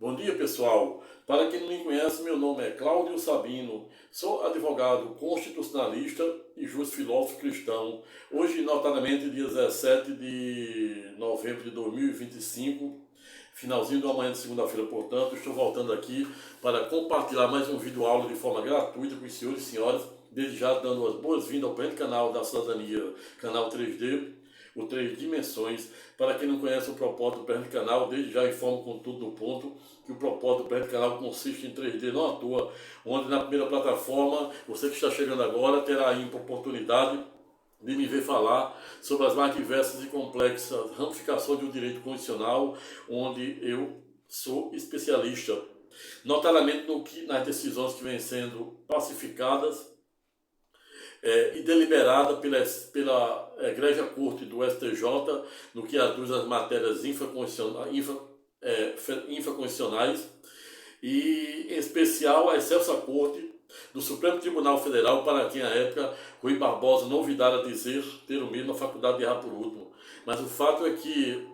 Bom dia, pessoal. Para quem não me conhece, meu nome é Cláudio Sabino. Sou advogado constitucionalista e juiz filósofo cristão. Hoje, notadamente, dia 17 de novembro de 2025, finalzinho da manhã de segunda-feira, portanto, estou voltando aqui para compartilhar mais um vídeo aula de forma gratuita com os senhores e senhoras, desde já dando as boas-vindas ao grande canal da cidadania, canal 3D, o Três Dimensões. Para quem não conhece o propósito do presente canal, desde já informo com tudo no ponto que o propósito do presente canal consiste em 3D não à toa, onde na primeira plataforma, você que está chegando agora terá a ímpar oportunidade de me ver falar sobre as mais diversas e complexas ramificações do direito constitucional, onde eu sou especialista, notadamente nas decisões que vêm sendo pacificadas e deliberada pela Egrégia Corte do STJ, no que aduz as matérias infraconstitucionais, e em especial a excelsa Corte do Supremo Tribunal Federal, para quem à época Rui Barbosa não ouvidara dizer ter o mesmo a faculdade de errar por último. Mas o fato é que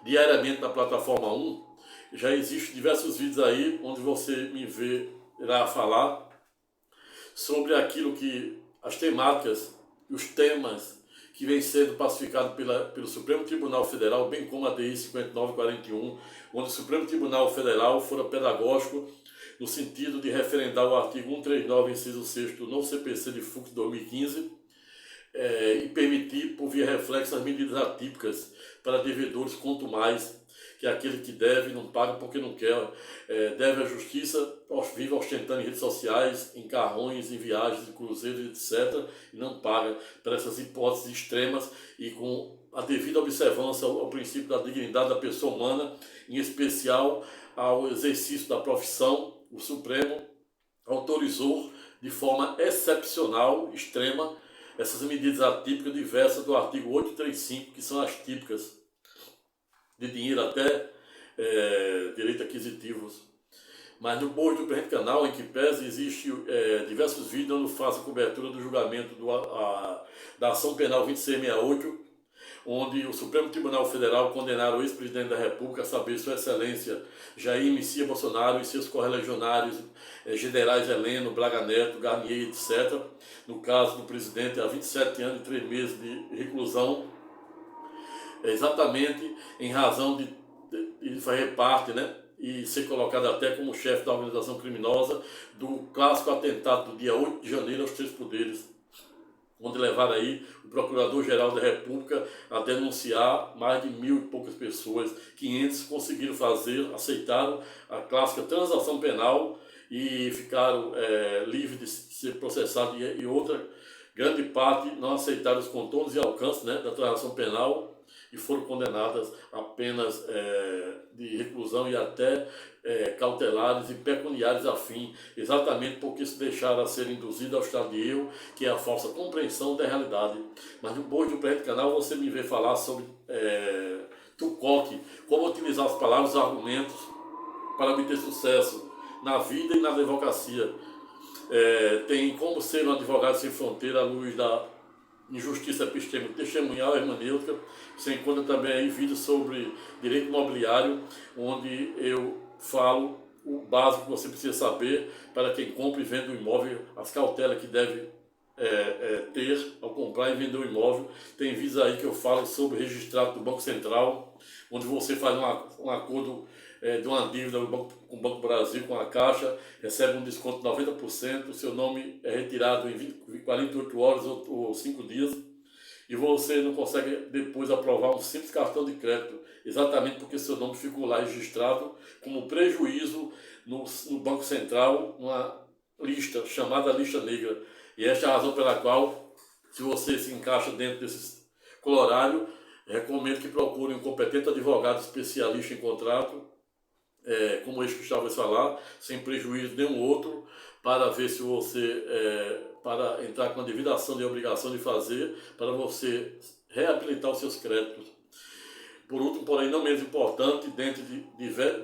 diariamente na plataforma 1 já existem diversos vídeos aí onde você me verá falar sobre aquilo que as temáticas, os temas que vêm sendo pacificados pelo Supremo Tribunal Federal, bem como a DI 5941, onde o Supremo Tribunal Federal fora pedagógico no sentido de referendar o artigo 139, inciso 6 do novo CPC de FUC 2015, e permitir, por via reflexa, as medidas atípicas para devedores, quanto mais que aquele que deve não paga porque não quer, deve à justiça, vive ostentando em redes sociais, em carrões, em viagens, em cruzeiros, etc., e não paga para essas hipóteses extremas e com a devida observância ao princípio da dignidade da pessoa humana, em especial ao exercício da profissão. O Supremo autorizou de forma excepcional, extrema, essas medidas atípicas diversas do artigo 835, que são as típicas de dinheiro até direitos aquisitivos. Mas no bojo do presente canal, em que pese, existe diversos vídeos onde faço a cobertura do julgamento da ação penal 2668, onde o Supremo Tribunal Federal condenaram o ex-presidente da República, a saber, Sua Excelência Jair Messias Bolsonaro e seus correligionários, generais Heleno, Braga Neto, Garnier, etc., no caso do presidente, a 27 anos e 3 meses de reclusão, exatamente em razão de fazer parte, né, e ser colocado até como chefe da organização criminosa do clássico atentado do dia 8 de janeiro aos Três Poderes, onde levaram aí o Procurador-Geral da República a denunciar mais de 1.000 e poucas pessoas. 500 conseguiram aceitaram a clássica transação penal e ficaram livres de ser processados, e outra grande parte não aceitaram os contornos e alcances, né, da transação penal e foram condenadas a penas de reclusão e até cautelares e pecuniários afim, exatamente porque se deixaram a ser induzidos ao estado de erro, que é a falsa compreensão da realidade. Mas depois do presente canal você me vê falar sobre Tucoque, como utilizar as palavras e argumentos para obter sucesso na vida e na advocacia. Tem como ser um advogado sem fronteira à luz da injustiça epistêmica testemunhal e hermenêutica. Você encontra também aí vídeos sobre direito imobiliário, onde eu falo o básico que você precisa saber para quem compra e vende um imóvel, as cautelas que deve ter ao comprar e vender um imóvel. Tem vídeos aí que eu falo sobre registrado do Banco Central, onde você faz um acordo de uma dívida com o Banco Brasil, com a Caixa, recebe um desconto de 90%, o seu nome é retirado em 48 horas ou 5 dias, e você não consegue depois aprovar um simples cartão de crédito, exatamente porque seu nome ficou lá registrado como prejuízo no Banco Central, numa lista chamada lista negra. E esta é a razão pela qual, se você se encaixa dentro desse colorário, recomendo que procure um competente advogado especialista em contrato, como este que estava a falar, sem prejuízo de nenhum outro, para ver se você, para entrar com a devida ação de obrigação de fazer, para você reabilitar os seus créditos. Por último, porém não menos importante, dentro de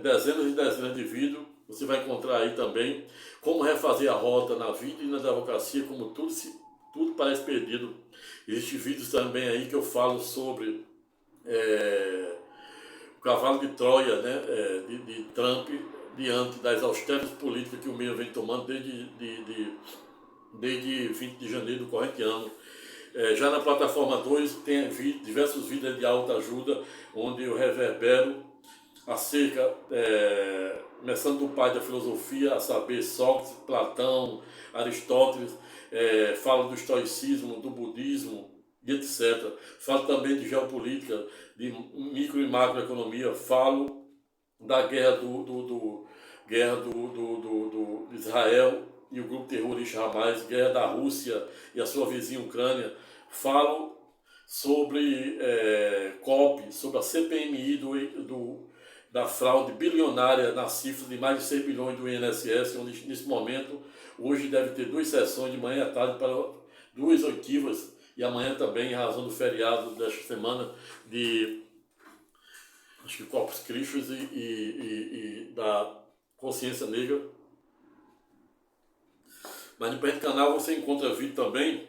dezenas e dezenas de vídeos, você vai encontrar aí também como refazer a rota na vida e na advocacia, como tudo parece perdido. Existem vídeos também aí que eu falo sobre cavalo de Troia, né, de Trump, diante das austeras políticas que o meio vem tomando desde 20 de janeiro do corrente ano. Já na plataforma 2 tem diversos vídeos de autoajuda, onde eu reverbero acerca, começando do pai da filosofia, a saber, Sócrates, Platão, Aristóteles, falo do estoicismo, do budismo, e etc. Falo também de geopolítica, de micro e macroeconomia, falo da guerra do Israel e o grupo terrorista Hamas, guerra da Rússia e a sua vizinha Ucrânia. Falo sobre COP, sobre a CPMI da fraude bilionária na cifra de mais de 6 bilhões do INSS, onde nesse momento, hoje deve ter 2 sessões de manhã e à tarde para 2 oitivas, e amanhã também, em razão do feriado desta semana, de acho que Corpus Christi e da consciência negra. Mas no Pente Canal você encontra vídeo também,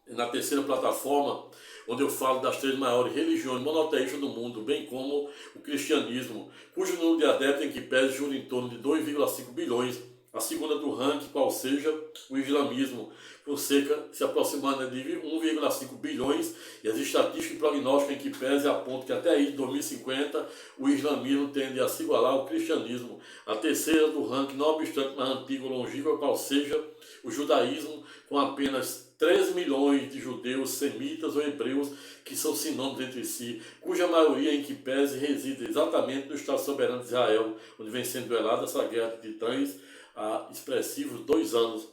na terceira plataforma, onde eu falo das 3 maiores religiões monoteístas do mundo, bem como o cristianismo, cujo número de adeptos em que pese jura em torno de 2,5 bilhões, a segunda do ranking, qual seja o islamismo, com cerca se aproximando de 1,5 bilhões, e as estatísticas e prognósticos em que pese apontam que até aí, de 2050, o islamismo tende a se igualar ao cristianismo. A terceira do ranking, não obstante mais antigo ou longínquo, qual seja o judaísmo, com apenas 13 milhões de judeus, semitas ou hebreus que são sinônimos entre si, cuja maioria em que pese reside exatamente no Estado soberano de Israel, onde vem sendo duelada essa guerra de titãs há expressivos 2 anos.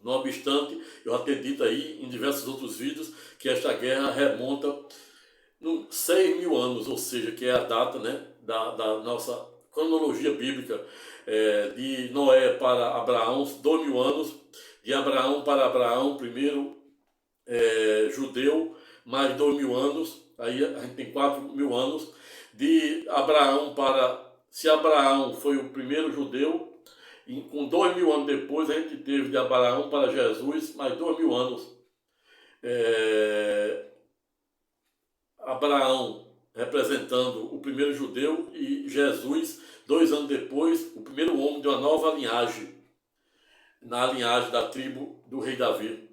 Não obstante, eu já tenho dito aí em diversos outros vídeos que esta guerra remonta 6 mil anos, ou seja, que é a data, né, da nossa cronologia bíblica, de Noé para Abraão, 2 mil anos, de Abraão para Abraão, primeiro judeu, mais 2 mil anos, aí a gente tem 4 mil anos, de Abraão para, se Abraão foi o primeiro judeu, e com 2 mil anos depois a gente teve de Abraão para Jesus, mais 2 mil anos. Abraão representando o primeiro judeu e Jesus, 2 anos depois, o primeiro homem de uma nova linhagem, na linhagem da tribo do rei Davi,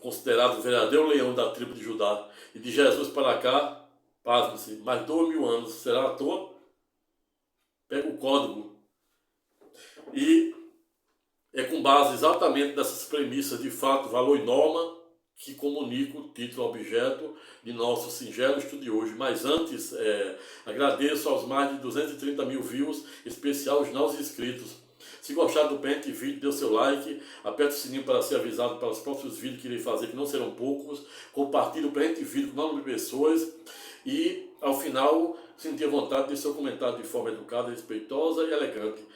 considerado o verdadeiro leão da tribo de Judá. E de Jesus para cá, pasme-se, mais 2 mil anos, será à toa? Pega o código. E é com base exatamente nessas premissas de fato, valor e norma que comunico o título objeto de nosso singelo estudo de hoje. Mas antes, agradeço aos mais de 230 mil views, especial aos novos inscritos. Se gostar do Pente Vídeo, dê o seu like, aperte o sininho para ser avisado para os próximos vídeos que irei fazer, que não serão poucos. Compartilhe o Pente Vídeo com o número de pessoas e, ao final, sentir a vontade de seu comentário de forma educada, respeitosa e elegante.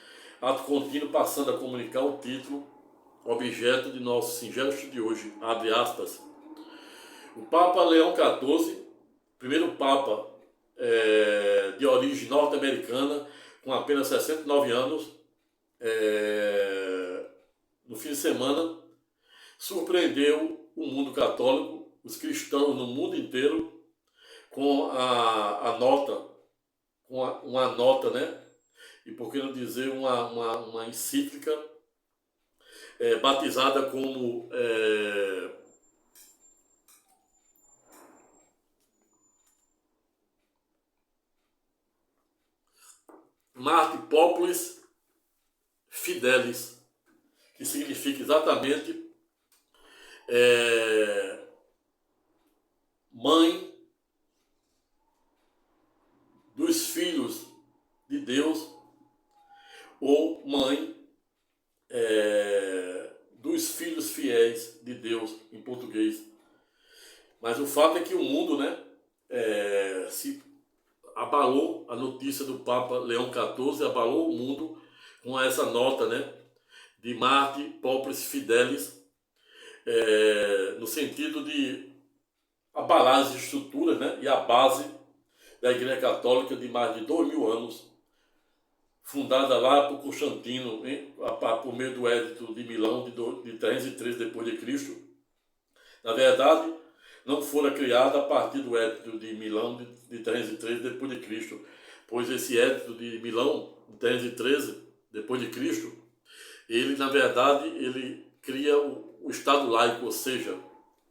Ato contínuo, passando a comunicar o título, objeto de nosso singelo estudo de hoje, abre aspas. O Papa Leão XIV, primeiro Papa de origem norte-americana, com apenas 69 anos, no fim de semana, surpreendeu o mundo católico, os cristãos no mundo inteiro, com a nota, com uma nota, né? E por que não dizer uma encíclica batizada como Marte Populis Fidelis, que significa exatamente mãe dos filhos de Deus, ou mãe dos filhos fiéis de Deus, em português. Mas o fato é que o mundo, né, se abalou, a notícia do Papa Leão XIV abalou o mundo com essa nota, né, de Marte Populis Fidelis, no sentido de abalar as estruturas, né, e a base da Igreja Católica de mais de 2 mil anos, fundada lá por Constantino, por meio do Edito de Milão de 303 depois de Cristo. Na verdade, não fora criada a partir do Edito de Milão de 313 depois de Cristo, pois esse Edito de Milão de 313 depois de Cristo, ele na verdade ele cria o Estado laico, ou seja,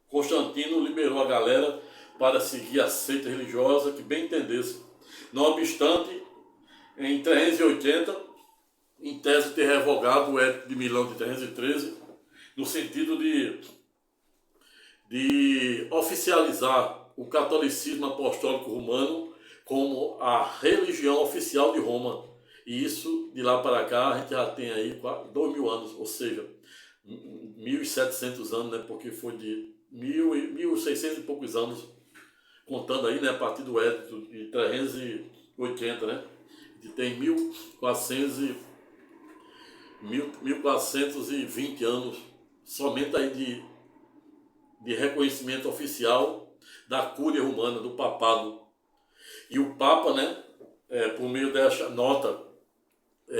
Constantino liberou a galera para seguir a seita religiosa que bem entendesse. Não obstante, em 380, em tese ter revogado o Edito de Milão de 313, no sentido de oficializar o catolicismo apostólico romano como a religião oficial de Roma. E isso, de lá para cá, a gente já tem aí 2.000 anos, ou seja, 1.700 anos, né? Porque foi de 1.600 e poucos anos, contando aí, né, a partir do Edito de 380, né? Que tem 1.420 anos somente aí de reconhecimento oficial da Cúria Romana, do papado. E o Papa, né, por meio dessa nota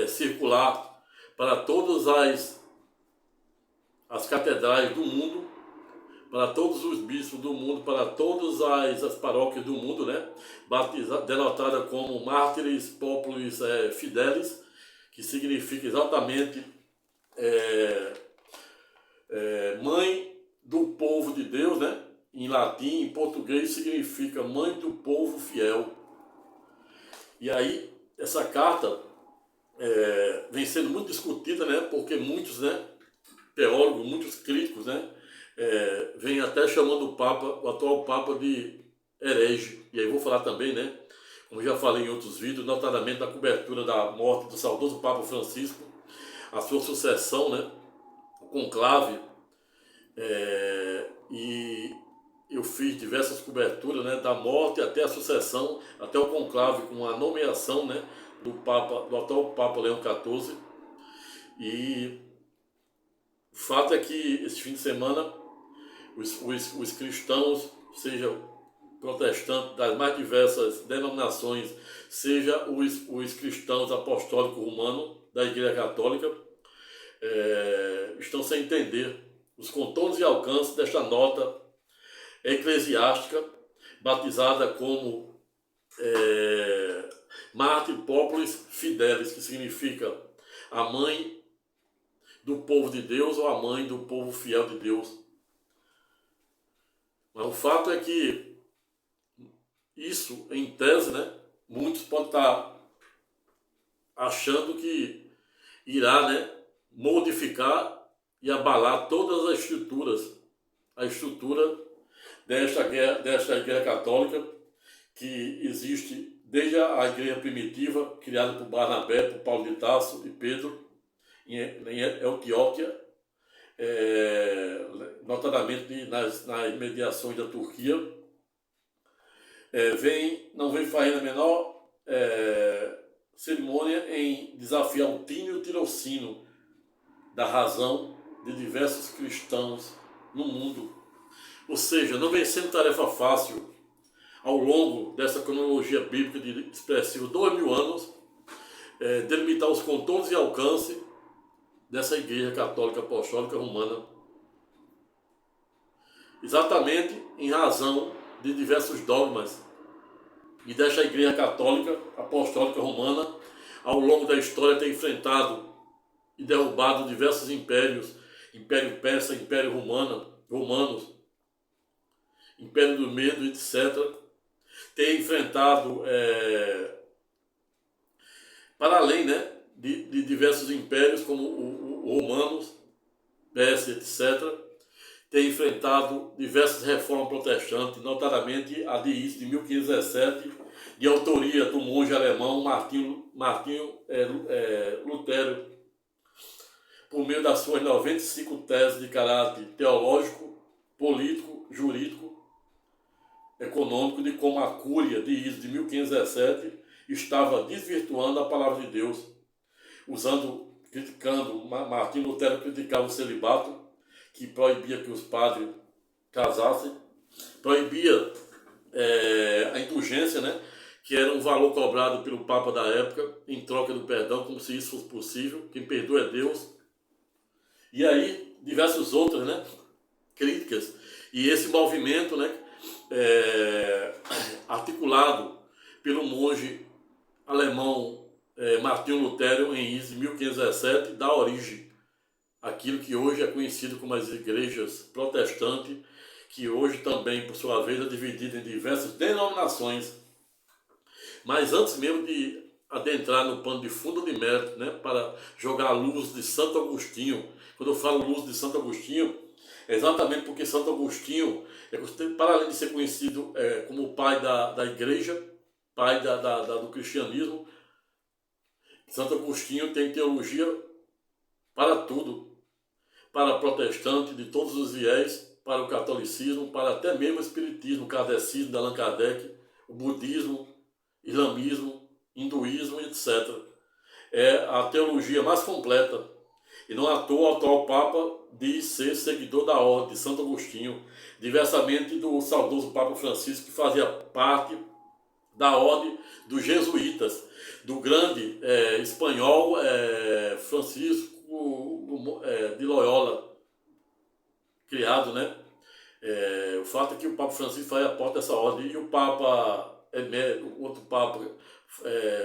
circular para todas as catedrais do mundo, para todos os bispos do mundo, para todas as paróquias do mundo, né, denotada como Mártires Populis Fidelis, que significa exatamente mãe do povo de Deus, né? Em latim, em português significa mãe do povo fiel. E aí essa carta vem sendo muito discutida, né? Porque muitos, né, teólogos, muitos críticos, né, vêm até chamando o Papa, o atual Papa, de herege. E aí vou falar também, né, como já falei em outros vídeos, notadamente da cobertura da morte do saudoso Papa Francisco, a sua sucessão, né, o conclave, e eu fiz diversas coberturas, né, da morte até a sucessão, até o conclave, com a nomeação, né, do atual Papa Leão XIV. E o fato é que esse fim de semana os cristãos, seja protestantes das mais diversas denominações, seja os cristãos apostólicos romanos da Igreja Católica, estão sem entender os contornos e alcances desta nota eclesiástica, batizada como Mártir Populis Fidelis, que significa a mãe do povo de Deus ou a mãe do povo fiel de Deus. Mas o fato é que isso, em tese, né, muitos podem estar achando que irá, né, modificar e abalar todas as estruturas, a estrutura desta Igreja Católica que existe desde a Igreja primitiva, criada por Barnabé, por Paulo de Tarso e Pedro, em Antioquia, notadamente nas mediações da Turquia, não vem fazendo a menor cerimônia em desafiar o tino e o tirocínio da razão de diversos cristãos no mundo. Ou seja, não vem sendo tarefa fácil, ao longo dessa cronologia bíblica de expressivos 2.000 anos, delimitar os contornos e alcance dessa Igreja Católica Apostólica Romana, exatamente em razão de diversos dogmas e desta Igreja Católica Apostólica Romana, ao longo da história, tem enfrentado e derrubado diversos impérios, Império Persa, Império Romanos, Império do Medo, etc. Tem enfrentado, para além, né, de diversos impérios, como o Romanos, Pérsia, etc., tem enfrentado diversas reformas protestantes, notadamente a de Is, de 1517, de autoria do monge alemão Martinho Lutero, por meio das suas 95 teses de caráter teológico, político, jurídico, econômico, de como a Cúria de Is, de 1517, estava desvirtuando a palavra de Deus, Martinho Lutero criticava o celibato, que proibia que os padres casassem, proibia a indulgência, né, que era um valor cobrado pelo Papa da época, em troca do perdão, como se isso fosse possível, quem perdoa é Deus. E aí, diversas outras, né, críticas. E esse movimento, né, articulado pelo monge alemão Martinho Lutero em Ise, 1517, dá origem àquilo que hoje é conhecido como as igrejas protestantes, que hoje também, por sua vez, é dividida em diversas denominações. Mas antes mesmo de adentrar no pano de fundo de mérito, né, para jogar a luz de Santo Agostinho, quando eu falo luz de Santo Agostinho, é exatamente porque Santo Agostinho, para além de ser conhecido como o pai da igreja, pai do cristianismo, Santo Agostinho tem teologia para tudo, para protestante de todos os viés, para o catolicismo, para até mesmo o espiritismo, o kardecismo de Allan Kardec, o budismo, islamismo, hinduísmo, etc. É a teologia mais completa. E não à toa o atual Papa diz ser seguidor da ordem de Santo Agostinho, diversamente do saudoso Papa Francisco, que fazia parte da ordem dos jesuítas, do grande espanhol Francisco de Loyola, criado, né? O fato é que o Papa Francisco fazia parte dessa ordem, e o Papa, o outro Papa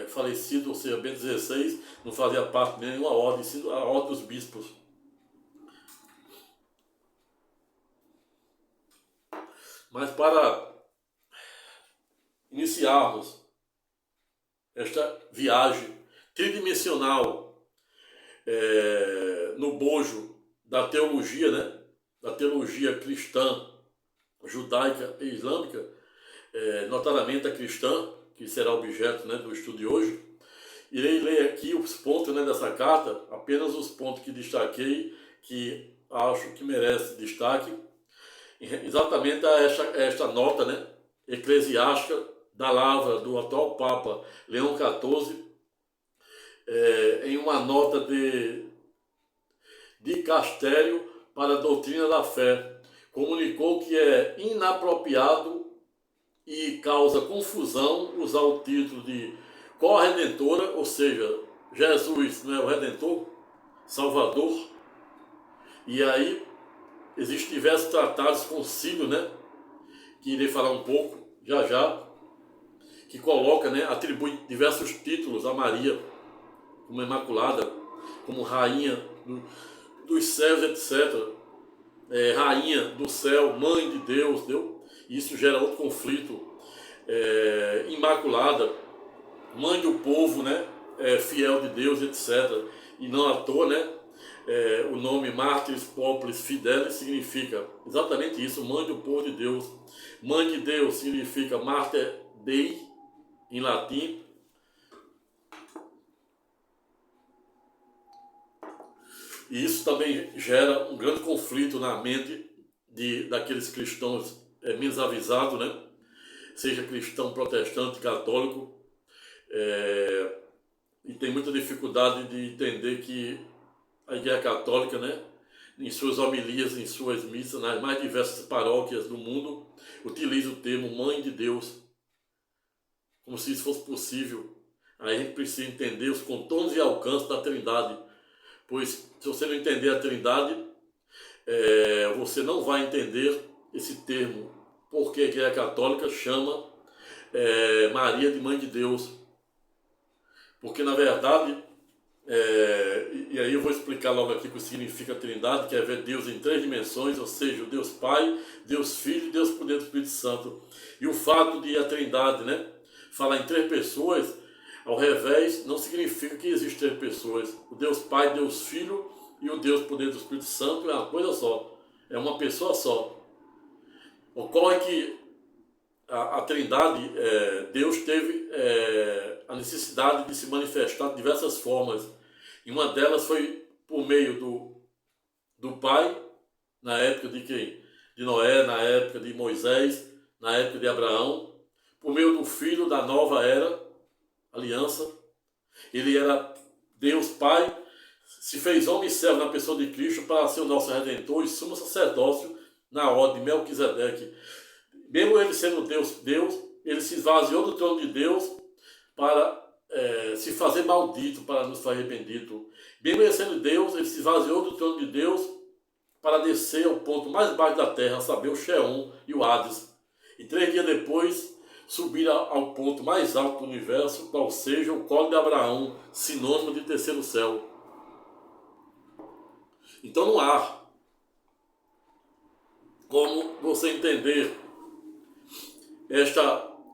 falecido, ou seja, Bento XVI, não fazia parte de nenhuma ordem, sim a ordem dos bispos. Mas para iniciarmos esta viagem tridimensional no bojo da teologia, né? Da teologia cristã, judaica e islâmica, notadamente a cristã, que será objeto, né, do estudo de hoje, irei ler aqui os pontos, né, dessa carta, apenas os pontos que destaquei, que acho que merece destaque, exatamente a esta nota, né, eclesiástica da lavra do atual Papa Leão XIV, em uma nota de dicastério para a doutrina da fé, comunicou que é inapropriado e causa confusão usar o título de corredentora, ou seja, Jesus não é o Redentor, Salvador, e aí existem diversos tratados, concílio, né, que irei falar um pouco já, que coloca, né, atribui diversos títulos a Maria, como Imaculada, como Rainha dos céus, etc., Rainha do céu, Mãe de Deus, isso gera outro conflito. Imaculada, Mãe do povo, né? Fiel de Deus, etc. E não à toa, né? O nome Martyris Populis Fidelis significa exatamente isso, Mãe do povo de Deus. Mãe de Deus significa Mater Dei, em latim. E isso também gera um grande conflito na mente daqueles cristãos menos avisados, né? Seja cristão, protestante, católico, e tem muita dificuldade de entender que a Igreja Católica, né, em suas homilias, em suas missas, nas mais diversas paróquias do mundo, utiliza o termo Mãe de Deus, como se isso fosse possível. Aí a gente precisa entender os contornos e alcances da Trindade, pois se você não entender a Trindade, você não vai entender esse termo, porque a Igreja Católica chama Maria de Mãe de Deus. Porque na verdade, e aí eu vou explicar logo aqui o que significa a Trindade, que é ver Deus em três dimensões, ou seja, o Deus Pai, Deus Filho e Deus Poder do Espírito Santo. E o fato de a Trindade, né, falar em três pessoas, ao revés, não significa que existem três pessoas. O Deus Pai, Deus Filho e o Deus Poder do Espírito Santo é uma coisa só, é uma pessoa só. Ocorre que a Trindade, Deus teve a necessidade de se manifestar de diversas formas. E uma delas foi por meio do Pai, na época de quem? De Noé, na época de Moisés, na época de Abraão, por meio do Filho da nova era, aliança. Ele era Deus Pai, se fez homem e servo na pessoa de Cristo para ser o nosso Redentor e sumo sacerdócio na ordem de Melquisedeque. Mesmo ele sendo Deus, ele se esvaziou do trono de Deus para se fazer maldito, para nos fazer bendito. Mesmo ele sendo Deus, ele se esvaziou do trono de Deus para descer ao ponto mais baixo da terra, a saber, o Sheol e o Hades. E 3 dias depois subir ao ponto mais alto do universo, qual seja o colo de Abraão, sinônimo de terceiro céu. Então não há como você entender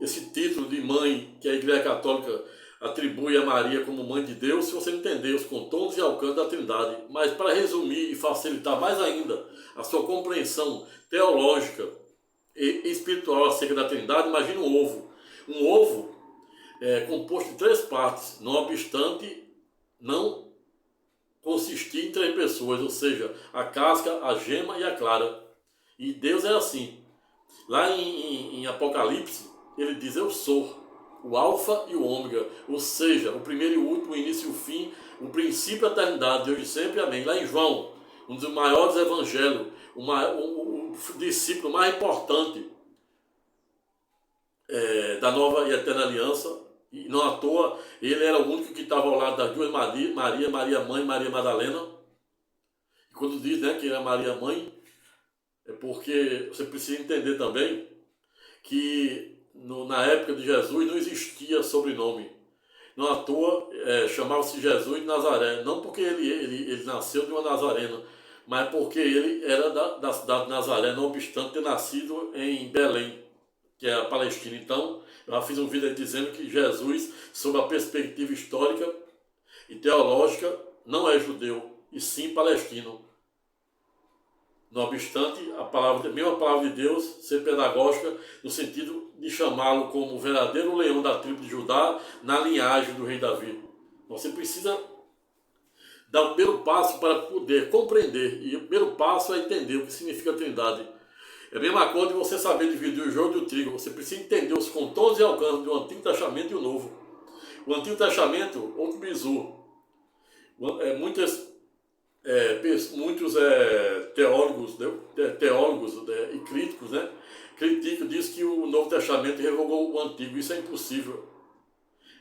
esse título de mãe que a Igreja Católica atribui a Maria como mãe de Deus, se você entender os contornos e alcance da Trindade. Mas para resumir e facilitar mais ainda a sua compreensão teológica e espiritual acerca da Trindade, imagine um ovo. Um ovo é composto de 3 partes, não obstante não consistir em 3 pessoas, ou seja, a casca, a gema e a clara. E Deus é assim. Lá em Apocalipse, ele diz: eu sou o alfa e o ômega, ou seja, o primeiro e o último, o início e o fim, o princípio e a eternidade, de hoje e sempre, amém. Lá em João, um dos maiores evangelhos, o discípulo mais importante da nova e eterna aliança, e não à toa, ele era o único que estava ao lado das duas Maria, Maria Mãe e Maria Madalena. E quando diz, né, que era Maria Mãe, é porque você precisa entender também que na época de Jesus não existia sobrenome. Não à toa chamava-se Jesus de Nazaré. Não porque ele nasceu de uma nazarena, mas porque ele era da cidade de Nazaré, não obstante ter nascido em Belém, que é a Palestina. Então, eu já fiz um vídeo aí dizendo que Jesus, sob a perspectiva histórica e teológica, não é judeu, e sim palestino. Não obstante, mesmo a palavra de Deus ser pedagógica no sentido de chamá-lo como o verdadeiro leão da tribo de Judá na linhagem do rei Davi. Você precisa dar o primeiro passo para poder compreender, e o primeiro passo é entender o que significa a Trindade. É a mesma coisa de você saber dividir o joio do trigo. Você precisa entender os contornos e alcances do Antigo Testamento e o Novo. O Antigo Testamento, outro bizu. Muitos teólogos e críticos, né, criticam, diz que o Novo Testamento revogou o Antigo. Isso é impossível.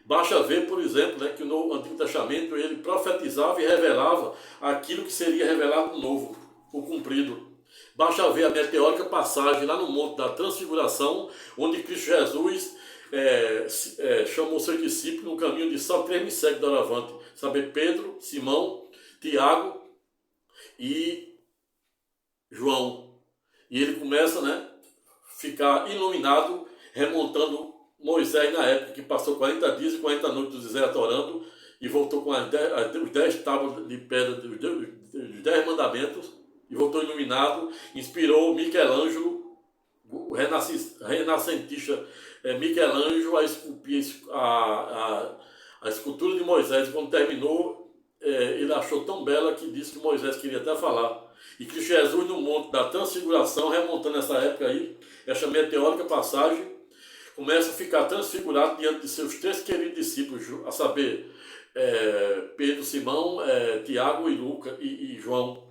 Basta ver, por exemplo, né, que o Antigo Testamento ele profetizava e revelava aquilo que seria revelado no Novo, o cumprido. Basta ver a meteórica passagem lá no Monte da Transfiguração, onde Cristo Jesus chamou seus discípulos no caminho de só 3 me segue doravante. Saber Pedro, Simão, Tiago e João. E ele começa, né, ficar iluminado, remontando Moisés na época, que passou 40 dias e 40 noites do deserto orando, e voltou com os 10 tábuas de pedra, os 10 mandamentos, e voltou iluminado, inspirou Michelangelo, o renascentista Michelangelo, a esculpir a escultura de Moisés. Quando terminou, ele achou tão bela que disse que Moisés queria até falar. E que Jesus, no Monte da Transfiguração, remontando essa época aí, essa meteórica passagem, começa a ficar transfigurado diante de seus 3 queridos discípulos, a saber, Pedro, Simão, Tiago e Lucas e João.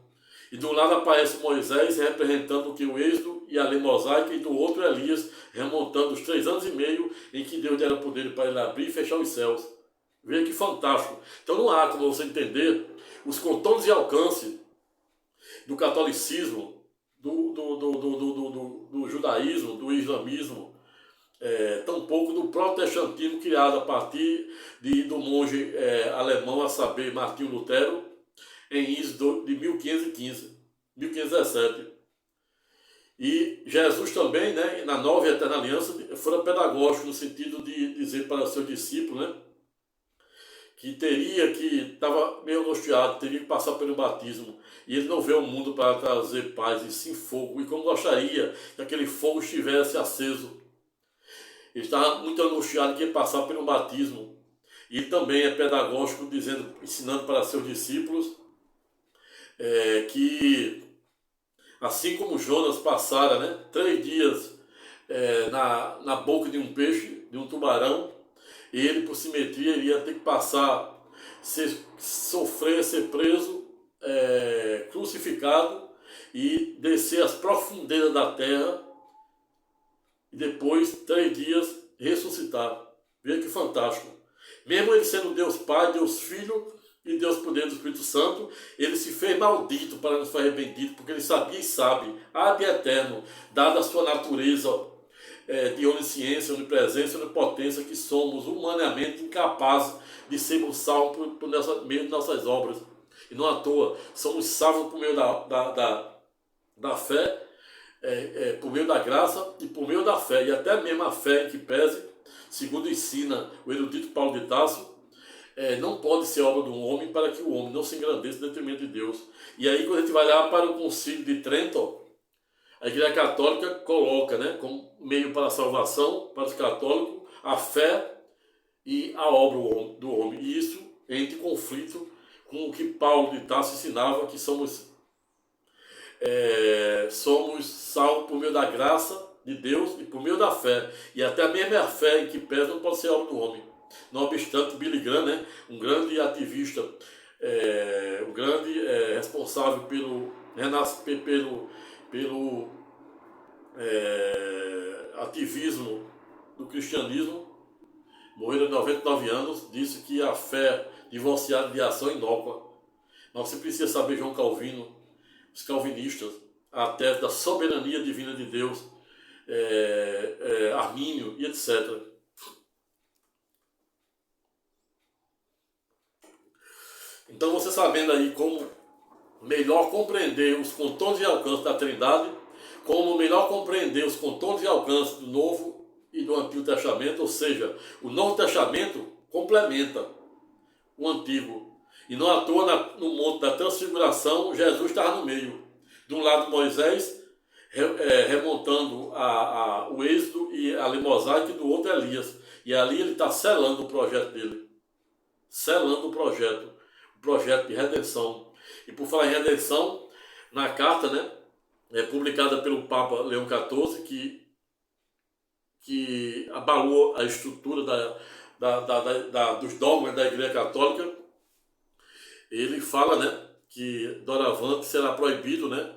E de um lado aparece Moisés representando o que o Êxodo e a lei mosaica, e do outro Elias remontando os 3 anos e meio em que Deus dera poder para ele abrir e fechar os céus. Veja que fantástico. Então não há como você entender os contornos e alcance do catolicismo, do judaísmo, do islamismo, tampouco do protestantismo criado a partir do monge alemão, a saber, Martinho Lutero, em Iso de 1517. E Jesus também, né, na nova e eterna aliança, fora pedagógico no sentido de dizer para seus discípulos, né, que estava meio angustiado, teria que passar pelo batismo, e ele não veio ao mundo para trazer paz, e sim fogo, e como gostaria que aquele fogo estivesse aceso. Ele estava muito angustiado que ia passar pelo batismo, e também é pedagógico, ensinando para seus discípulos que assim como Jonas passara, né, 3 dias na boca de um peixe, de um tubarão, ele, por simetria, ele ia ter que passar, sofrer, ser preso, crucificado e descer às profundezas da terra e depois, 3 dias, ressuscitar. Veja que fantástico. Mesmo ele sendo Deus Pai, Deus Filho e Deus por dentro do Espírito Santo, ele se fez maldito para nos fazer bendito, porque ele sabia e sabe, há de eterno, dada a sua natureza de onisciência, onipresença e onipotência que somos humanamente incapazes de sermos salvos por meio de nossas obras. E não à toa, somos salvos por meio da fé, por meio da graça e por meio da fé. E até mesmo a fé em que pese, segundo ensina o erudito Paulo de Tarso, não pode ser obra do homem para que o homem não se engrandeça em detrimento de Deus. E aí quando a gente vai lá para o Concílio de Trento, a Igreja Católica coloca, né, como meio para a salvação, para os católicos, a fé e a obra do homem. E isso entra em conflito com o que Paulo de Tarso ensinava, que somos salvos por meio da graça de Deus e por meio da fé. E até mesmo a fé em que pesa não pode ser obra do homem. Não obstante, Billy Graham, né, um grande ativista, um grande responsável pelo ativismo do cristianismo, morreu aos 99 anos, disse que a fé divorciada de ação é inócua. Mas você precisa saber, João Calvino, os calvinistas, a tese da soberania divina de Deus, Armínio e etc. Então você sabendo aí como melhor compreender os contornos e alcances da Trindade, como melhor compreender os contornos e alcances do Novo e do Antigo Testamento, ou seja, o Novo Testamento complementa o Antigo. E não à toa, no Monte da Transfiguração, Jesus estava no meio. De um lado Moisés, remontando o Êxodo e a Lei Mosaica, e do outro Elias. E ali ele está selando o projeto dele. Selando o projeto de redenção. E por falar em redenção, na carta, né, publicada pelo Papa Leão XIV, que abalou a estrutura dos dogmas da Igreja Católica, ele fala, né, que doravante será proibido, né,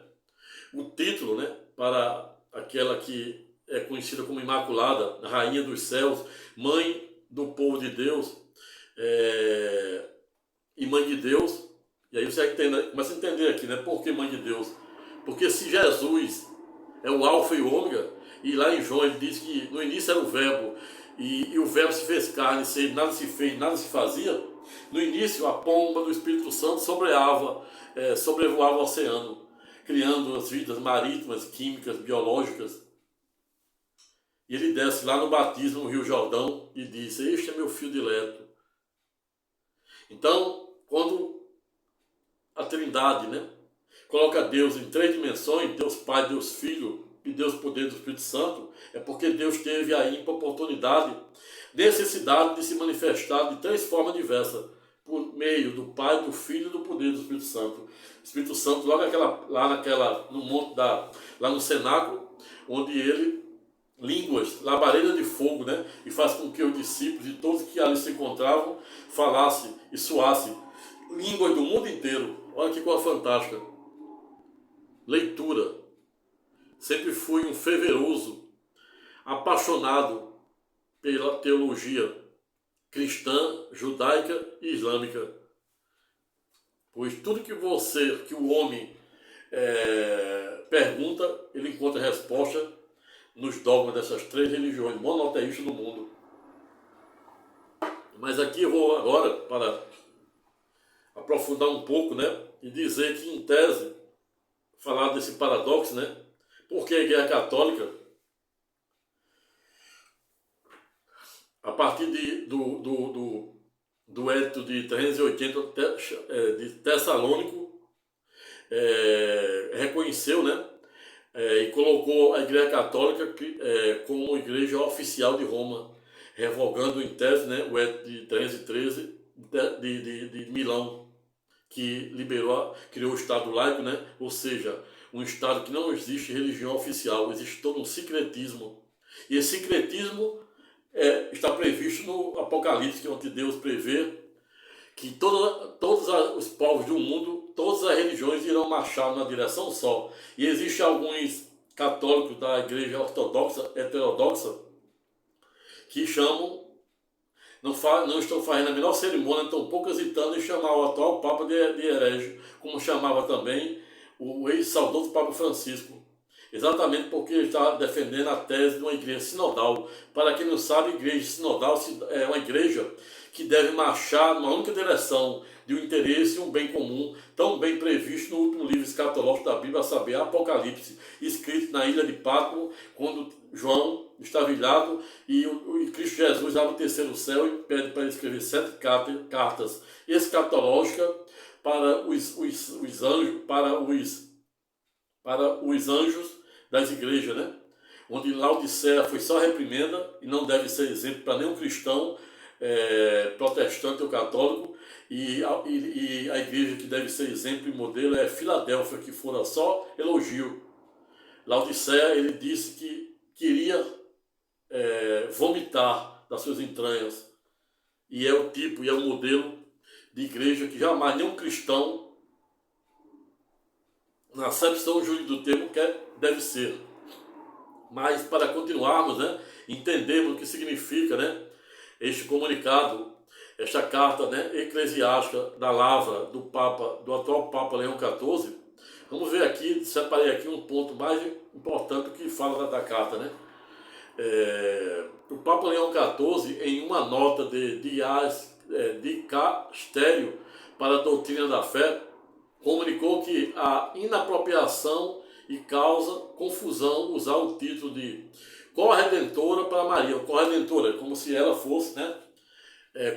o título, né, para aquela que é conhecida como Imaculada, Rainha dos Céus, Mãe do povo de Deus, e Mãe de Deus. E aí você começa a entender aqui, né, por que Mãe de Deus? Porque se Jesus é o alfa e o ômega, e lá em João ele diz que no início era o verbo, e o verbo se fez carne, e nada se fez, nada se fazia. No início a pomba do Espírito Santo sobrevoava o oceano, criando as vidas marítimas, químicas, biológicas. E ele desce lá no batismo, no Rio Jordão, e diz: este é meu filho dileto. Então, quando a Trindade, né, coloca Deus em 3 dimensões, Deus Pai, Deus Filho e Deus Poder do Espírito Santo, é porque Deus teve a ímpar oportunidade, necessidade de se manifestar de 3 formas diversas, por meio do Pai, do Filho e do Poder do Espírito Santo. O Espírito Santo no monte lá no cenáculo, onde ele, línguas, labareda de fogo, né, e faz com que os discípulos e todos que ali se encontravam falassem e soassem línguas do mundo inteiro. Olha que coisa fantástica. Leitura. Sempre fui um fervoroso, apaixonado pela teologia cristã, judaica e islâmica. Pois tudo que o homem pergunta, ele encontra resposta nos dogmas dessas 3 religiões monoteístas do mundo. Mas aqui eu vou agora para aprofundar um pouco, né, e dizer que, em tese, falar desse paradoxo, né, porque a Igreja Católica, a partir do edito de 380 de Tessalônico, reconheceu, né, e colocou a Igreja Católica como igreja oficial de Roma, revogando em tese, né, o edito de 313 de Milão, que criou o Estado laico, né, ou seja, um Estado que não existe religião oficial, existe todo um sincretismo. E esse sincretismo está previsto no Apocalipse, onde Deus prevê que todos os povos do mundo, todas as religiões irão marchar na direção só. E existem alguns católicos da igreja ortodoxa, heterodoxa, que chamam, não estão fazendo a menor cerimônia, estão pouco hesitando em chamar o atual Papa de herege, como chamava também o ex-saudoso Papa Francisco. exatamente porque ele está defendendo a tese de uma igreja sinodal. Para quem não sabe, a igreja sinodal é uma igreja que deve marchar numa única direção, de um interesse e um bem comum, tão bem previsto no último livro escatológico da Bíblia, a saber, Apocalipse, escrito na ilha de Patmos, quando João estava ilhado e Cristo Jesus abre o terceiro céu e pede para ele escrever 7 cartas escatológicas para os anjos, para os anjos das igrejas, né? Onde Laodiceia foi só reprimenda e não deve ser exemplo para nenhum cristão protestante ou católico, e a igreja que deve ser exemplo e modelo é Filadélfia, que fora só elogio. Laodiceia, ele disse que queria vomitar das suas entranhas, e é o tipo, e é o modelo de igreja que jamais nenhum cristão, na acepção jurídica do termo, deve ser. Mas para continuarmos, né, entendermos o que significa, né, este comunicado, esta carta, né, eclesiástica da lavra do atual Papa Leão XIV, vamos ver aqui, separei aqui um ponto mais importante que fala da carta, né? O Papa Leão XIV, em uma nota de dicastério para a doutrina da fé, comunicou que a inapropriação e causa confusão usar o título de corredentora para Maria. Corredentora, como se ela fosse, né?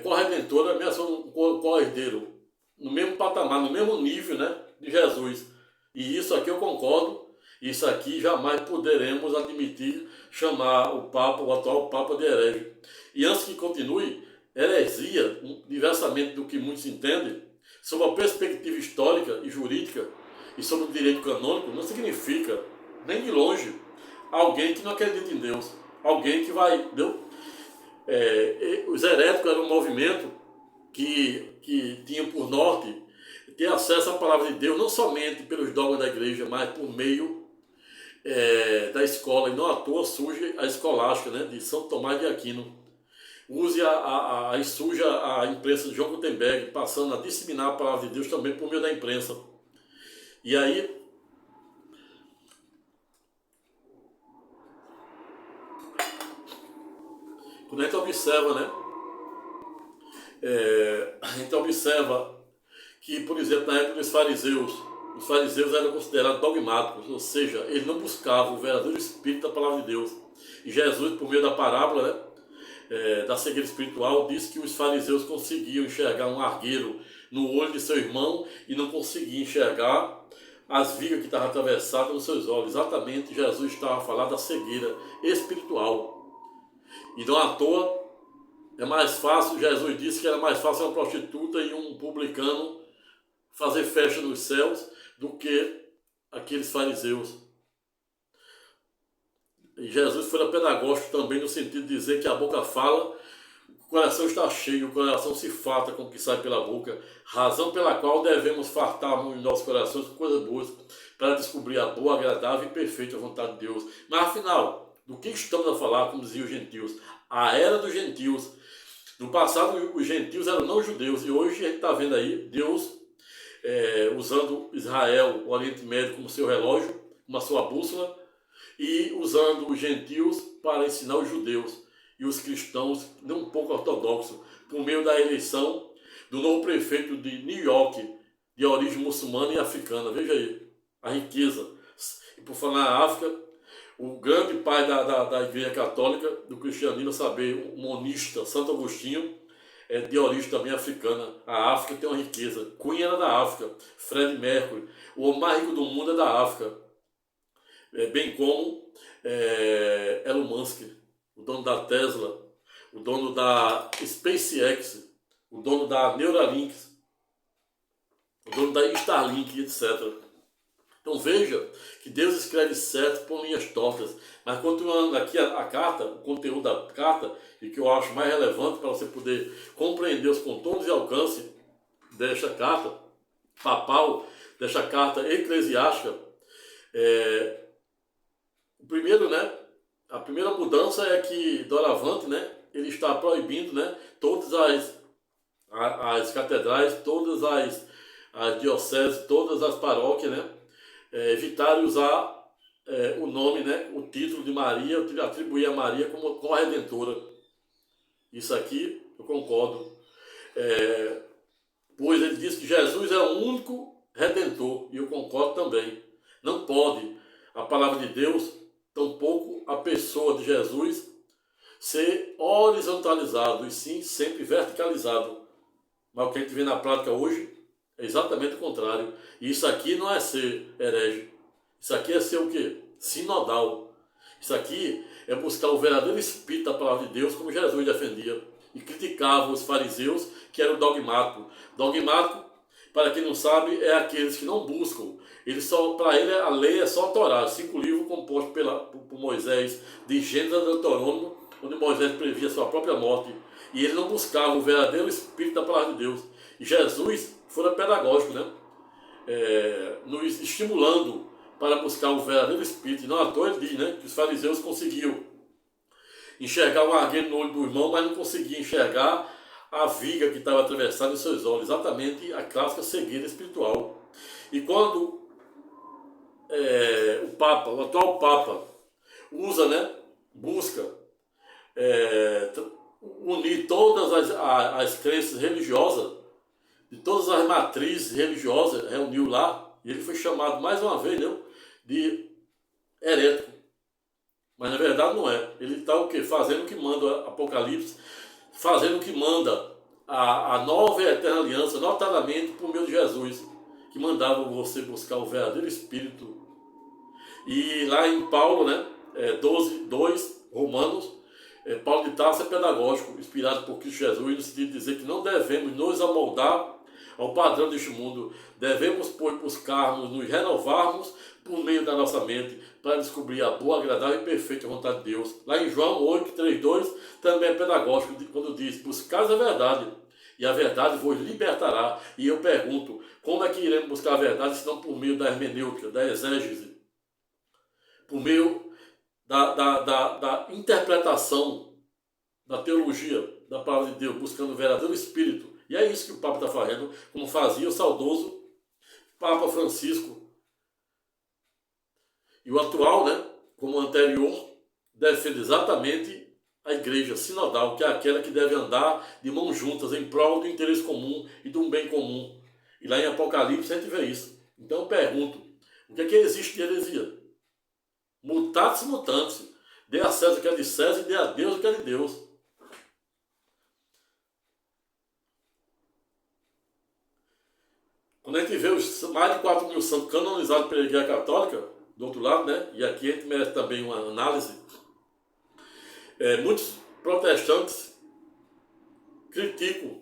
Corredentora, mesmo um corredeiro, no mesmo patamar, no mesmo nível, né, de Jesus. E isso aqui eu concordo, isso aqui jamais poderemos admitir chamar o Papa, o atual Papa, de herege. E antes que continue, heresia, diversamente do que muitos entendem, sob a perspectiva histórica e jurídica e sobre o direito canônico, não significa, nem de longe, alguém que não acredita em Deus, alguém que vai... os heréticos eram um movimento que tinha por norte ter acesso à palavra de Deus, não somente pelos dogmas da igreja, mas por meio da escola. E não à toa surge a escolástica, né, de São Tomás de Aquino. Surge a imprensa de João Gutenberg, passando a disseminar a palavra de Deus também por meio da imprensa. E aí, quando a gente observa, né, a gente observa que, por exemplo, na época dos fariseus, os fariseus eram considerados dogmáticos, ou seja, eles não buscavam o verdadeiro espírito da palavra de Deus. E Jesus, por meio da parábola, né, da cegueira espiritual, disse que os fariseus conseguiam enxergar um argueiro no olho de seu irmão e não conseguiam enxergar as vigas que estavam atravessadas nos seus olhos. Exatamente, Jesus estava a falar da cegueira espiritual. E não à toa, é mais fácil, Jesus disse que era mais fácil uma prostituta e um publicano fazer festa nos céus do que aqueles fariseus. E Jesus foi pedagógico também no sentido de dizer que a boca fala, o coração está cheio, o coração se farta com o que sai pela boca, razão pela qual devemos fartarmos em nossos corações com coisas boas, para descobrir a boa, agradável e perfeita vontade de Deus. Mas afinal, do que estamos a falar, como diziam os gentios? A era dos gentios. No passado, os gentios eram não judeus, e hoje a gente está vendo aí Deus usando Israel, o Oriente Médio, como seu relógio, como a sua bússola, e usando os gentios para ensinar os judeus e os cristãos, não um pouco ortodoxos, por meio da eleição do novo prefeito de New York, de origem muçulmana e africana. Veja aí a riqueza. E por falar na África, o grande pai da Igreja Católica, do cristianismo, saber, o monista Santo Agostinho, é de origem também africana. A África tem uma riqueza. Queen era da África, Fred Mercury, o homem mais rico do mundo é da África. Bem como Elon Musk, o dono da Tesla, o dono da SpaceX, o dono da Neuralink, o dono da Starlink, etc. Então veja que Deus escreve certo por linhas tortas. Mas continuando aqui a carta, o conteúdo da carta, e que eu acho mais relevante para você poder compreender os contornos e alcance desta carta papal, desta carta eclesiástica, primeiro, né, a primeira mudança é que doravante, né, ele está proibindo, né, todas as catedrais, todas as dioceses, todas as paróquias, né, evitarem usar o nome, né, o título de Maria, atribuir a Maria como a Redentora. Isso aqui eu concordo. Pois ele diz que Jesus é o único Redentor, e eu concordo também. Não pode a palavra de Deus, tampouco a pessoa de Jesus, ser horizontalizado, e sim sempre verticalizado. Mas o que a gente vê na prática hoje é exatamente o contrário. E isso aqui não é ser herege. Isso aqui é ser o quê? Sinodal. Isso aqui é buscar o verdadeiro espírito da palavra de Deus, como Jesus defendia. E criticava os fariseus, que eram dogmáticos. Dogmático, para quem não sabe, é aqueles que não buscam. Para ele, a lei é só a Torá, 5 livros compostos por Moisés, de Gênesis a Deuteronômio, onde Moisés previa sua própria morte. E ele não buscava o verdadeiro espírito da palavra de Deus. E Jesus foi pedagógico, né? Nos estimulando para buscar o verdadeiro espírito. E não à toa ele diz, né, que os fariseus conseguiam enxergar um argueiro no olho do irmão, mas não conseguiam enxergar a viga que estava atravessada em seus olhos. Exatamente a clássica cegueira espiritual. E quando o atual Papa, usa, né, busca unir todas as crenças religiosas, de todas as matrizes religiosas, reuniu lá, e ele foi chamado mais uma vez, né, de herético. Mas na verdade não é. Ele está o quê? Fazendo o que manda o Apocalipse, fazendo o que manda a nova e eterna aliança, notadamente por meio de Jesus, que mandava você buscar o verdadeiro Espírito. E lá em Paulo, né, 12:2, Romanos, Paulo de Tarso é pedagógico, inspirado por Cristo Jesus, no sentido de dizer que não devemos nos amoldar ao padrão deste mundo. Devemos, pois, buscarmos, nos renovarmos por meio da nossa mente, para descobrir a boa, agradável e perfeita vontade de Deus. Lá em João 8:3-2, também é pedagógico, quando diz: buscais a verdade, e a verdade vos libertará. E eu pergunto, como é que iremos buscar a verdade, se não por meio da hermenêutica, da exégese, por meio da interpretação da teologia da palavra de Deus, buscando o verdadeiro Espírito? E é isso que o Papa está fazendo, como fazia o saudoso Papa Francisco. E o atual, né, como o anterior, defende exatamente a igreja sinodal, que é aquela que deve andar de mãos juntas em prol do interesse comum e de um bem comum. E lá em Apocalipse a gente vê isso. Então eu pergunto, o que existe de heresia? Mutatis mutandis. Dê a César o que é de César e dê a Deus o que é de Deus. Quando a gente vê os mais de 4.000 santos canonizados pela Igreja Católica, do outro lado, né? E aqui a gente merece também uma análise. Muitos protestantes criticam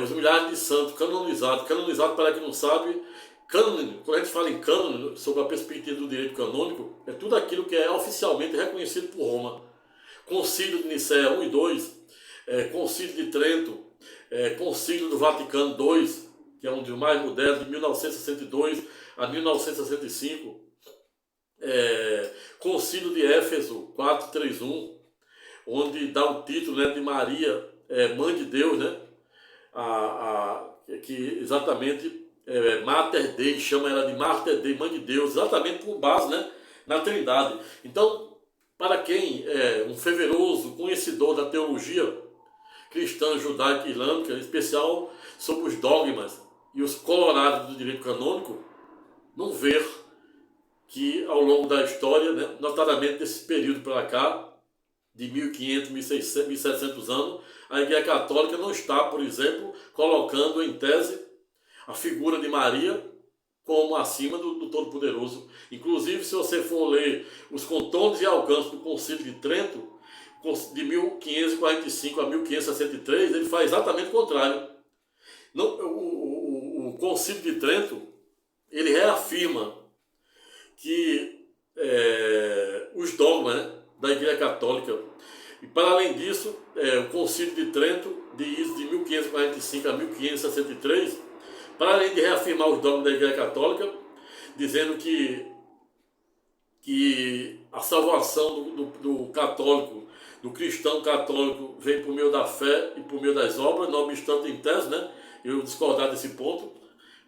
os milhares de santos canonizados. Canonizado, para quem não sabe, cânone, quando a gente fala em cânone, sobre a perspectiva do direito canônico, é tudo aquilo que é oficialmente reconhecido por Roma. Concílio de Nicéia 1 e 2, Concílio de Trento, Concílio do Vaticano II, que é um dos mais modernos, de 1962 a 1965, Concílio de Éfeso 431, onde dá o título, né, de Maria, Mãe de Deus, né, que exatamente Mater Dei, chama ela de Mater Dei, Mãe de Deus, exatamente com base, né, na Trindade. Então, para quem é um fervoroso conhecedor da teologia cristã, judaica e islâmica, em especial sobre os dogmas e os colorados do direito canônico, não ver que ao longo da história, né, notadamente desse período para cá, de 1500, 1600, 1700 anos, a Igreja Católica não está, por exemplo, colocando em tese a figura de Maria como acima do Todo-Poderoso. Inclusive, se você for ler os contornos e alcances do Concílio de Trento, de 1545 a 1563, ele faz exatamente o contrário. O Concílio de Trento, ele reafirma que os dogmas, né, da Igreja Católica, e para além disso, o Concílio de Trento diz de 1545 a 1563, para além de reafirmar os dogmas da Igreja Católica, dizendo que a salvação do católico, do cristão católico, vem por meio da fé e por meio das obras, não obstante em tese, né, eu discordar desse ponto,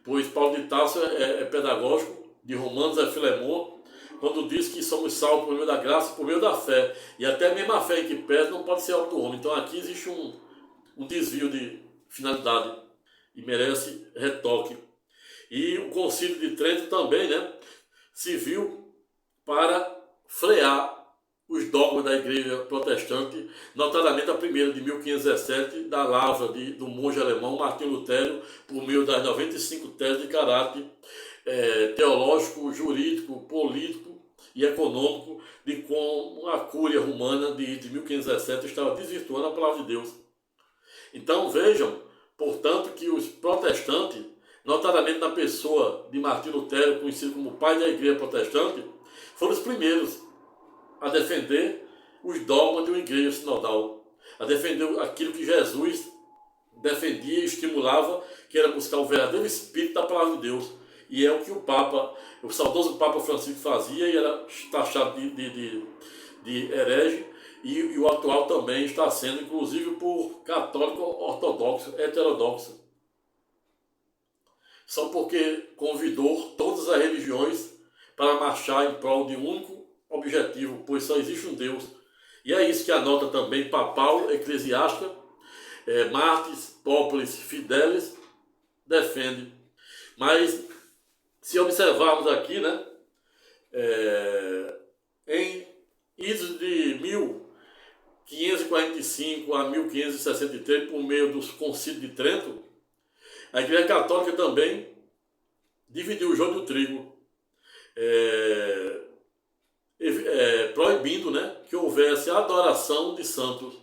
pois Paulo de Tarso é pedagógico, de Romanos é Filemon, quando diz que somos salvos por meio da graça, por meio da fé. E até mesmo a fé em que pede não pode ser algo do homem. Então aqui existe um desvio de finalidade e merece retoque. E o Concílio de Trento também, né, se viu para frear os dogmas da igreja protestante, notadamente a primeira de 1517, da lavra do monge alemão Martinho Lutero, por meio das 95 teses de caráter teológico, jurídico, político e econômico, de como a cúria romana de 1517 estava desvirtuando a palavra de Deus. Então vejam, portanto, que os protestantes, notadamente na pessoa de Martinho Lutero, conhecido como pai da igreja protestante, foram os primeiros a defender os dogmas de uma igreja sinodal, a defender aquilo que Jesus defendia e estimulava, que era buscar o verdadeiro espírito da palavra de Deus. E é o que o saudoso Papa Francisco fazia e era taxado de herege, e o atual também está sendo, inclusive por católico ortodoxo, heterodoxo. Só porque convidou todas as religiões para marchar em prol de um único objetivo, pois só existe um Deus. E é isso que a nota também papal, eclesiástica, Martis, Populis, Fidelis, defende. Mas, se observarmos aqui, né, em idos de 1545 a 1563, por meio dos concílios de Trento, a Igreja Católica também dividiu o joio do trigo, proibindo, né, que houvesse adoração de santos,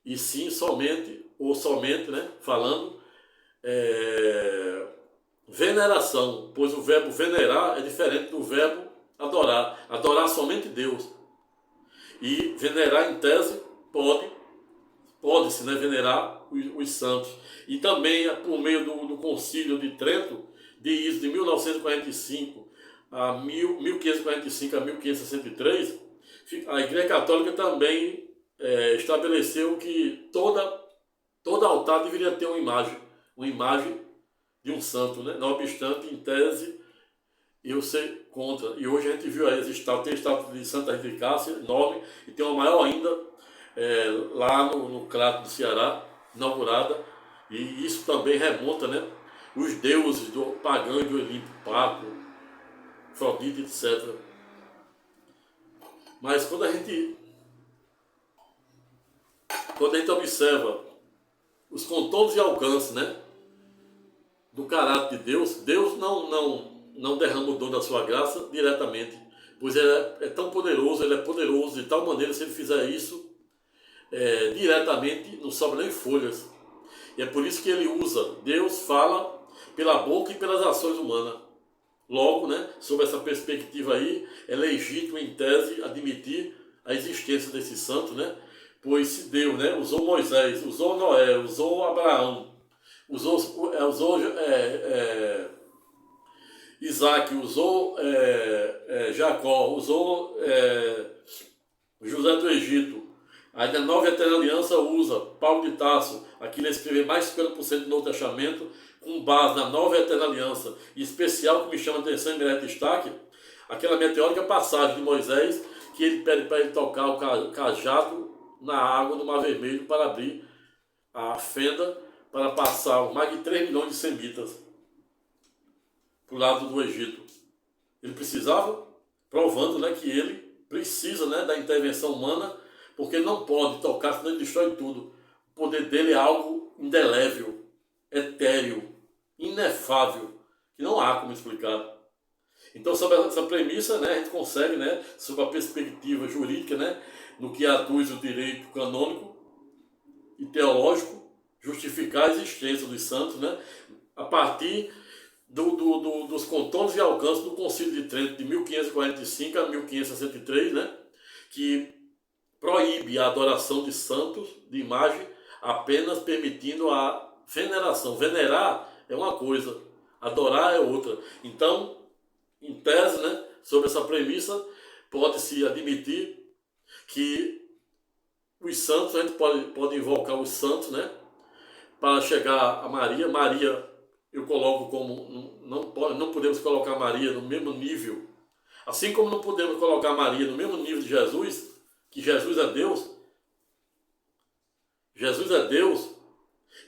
e sim somente, né, falando, veneração, pois o verbo venerar é diferente do verbo adorar. Adorar somente Deus. E venerar, em tese, pode-se, né, venerar os santos. E também, por meio do Concílio de Trento, de 1945 a 1545 a 1563, a Igreja Católica também estabeleceu que todo altar deveria ter uma imagem de um santo, né? Não obstante, em tese, eu ser contra. E hoje a gente viu aí tem a estátua de Santa Rita de Cássia, enorme, e tem uma maior ainda lá no Crato do Ceará, inaugurada, e isso também remonta, né, os deuses do pagão e do Olimpo, Paco, Afrodite, etc. Mas quando a gente observa os contornos e alcances, né, do caráter de Deus, Deus não derrama o dom da sua graça diretamente, pois ele é tão poderoso, ele é poderoso de tal maneira, se ele fizer isso diretamente, não sobra nem folhas. E é por isso que ele usa, Deus fala pela boca e pelas ações humanas. Logo, né, sob essa perspectiva aí, é legítimo, em tese, admitir a existência desse santo, né? Pois se Deus, né, usou Moisés, usou Noé, usou Abraão, usou Isaac, usou Jacó, usou José do Egito. Aí na Nova Eterna Aliança usa Paulo de Tarso, aqui ele escreveu mais de 50% do Novo Testamento, com base na Nova Eterna Aliança, em especial que me chama a atenção e merece destaque, aquela meteórica passagem de Moisés, que ele pede para ele tocar o cajado na água do Mar Vermelho para abrir a fenda para passar mais de 3 milhões de semitas para o lado do Egito. Ele precisava, provando, né, que ele precisa, né, da intervenção humana, porque ele não pode tocar, senão ele destrói tudo. O poder dele é algo indelével, etéreo, inefável, que não há como explicar. Então, sobre essa premissa, né, a gente consegue, né, sob a perspectiva jurídica, né, no que aduz o direito canônico e teológico, justificar a existência dos santos, né, a partir dos contornos e alcances do Concílio de Trento de 1545 a 1563, né, que proíbe a adoração de santos, de imagem, apenas permitindo a veneração. Venerar é uma coisa, adorar é outra. Então, em tese, né, sobre essa premissa, pode-se admitir que os santos, a gente pode invocar os santos, né, para chegar a Maria. Maria, eu coloco como, não podemos colocar Maria no mesmo nível Assim como não podemos colocar Maria no mesmo nível de Jesus, que Jesus é Deus,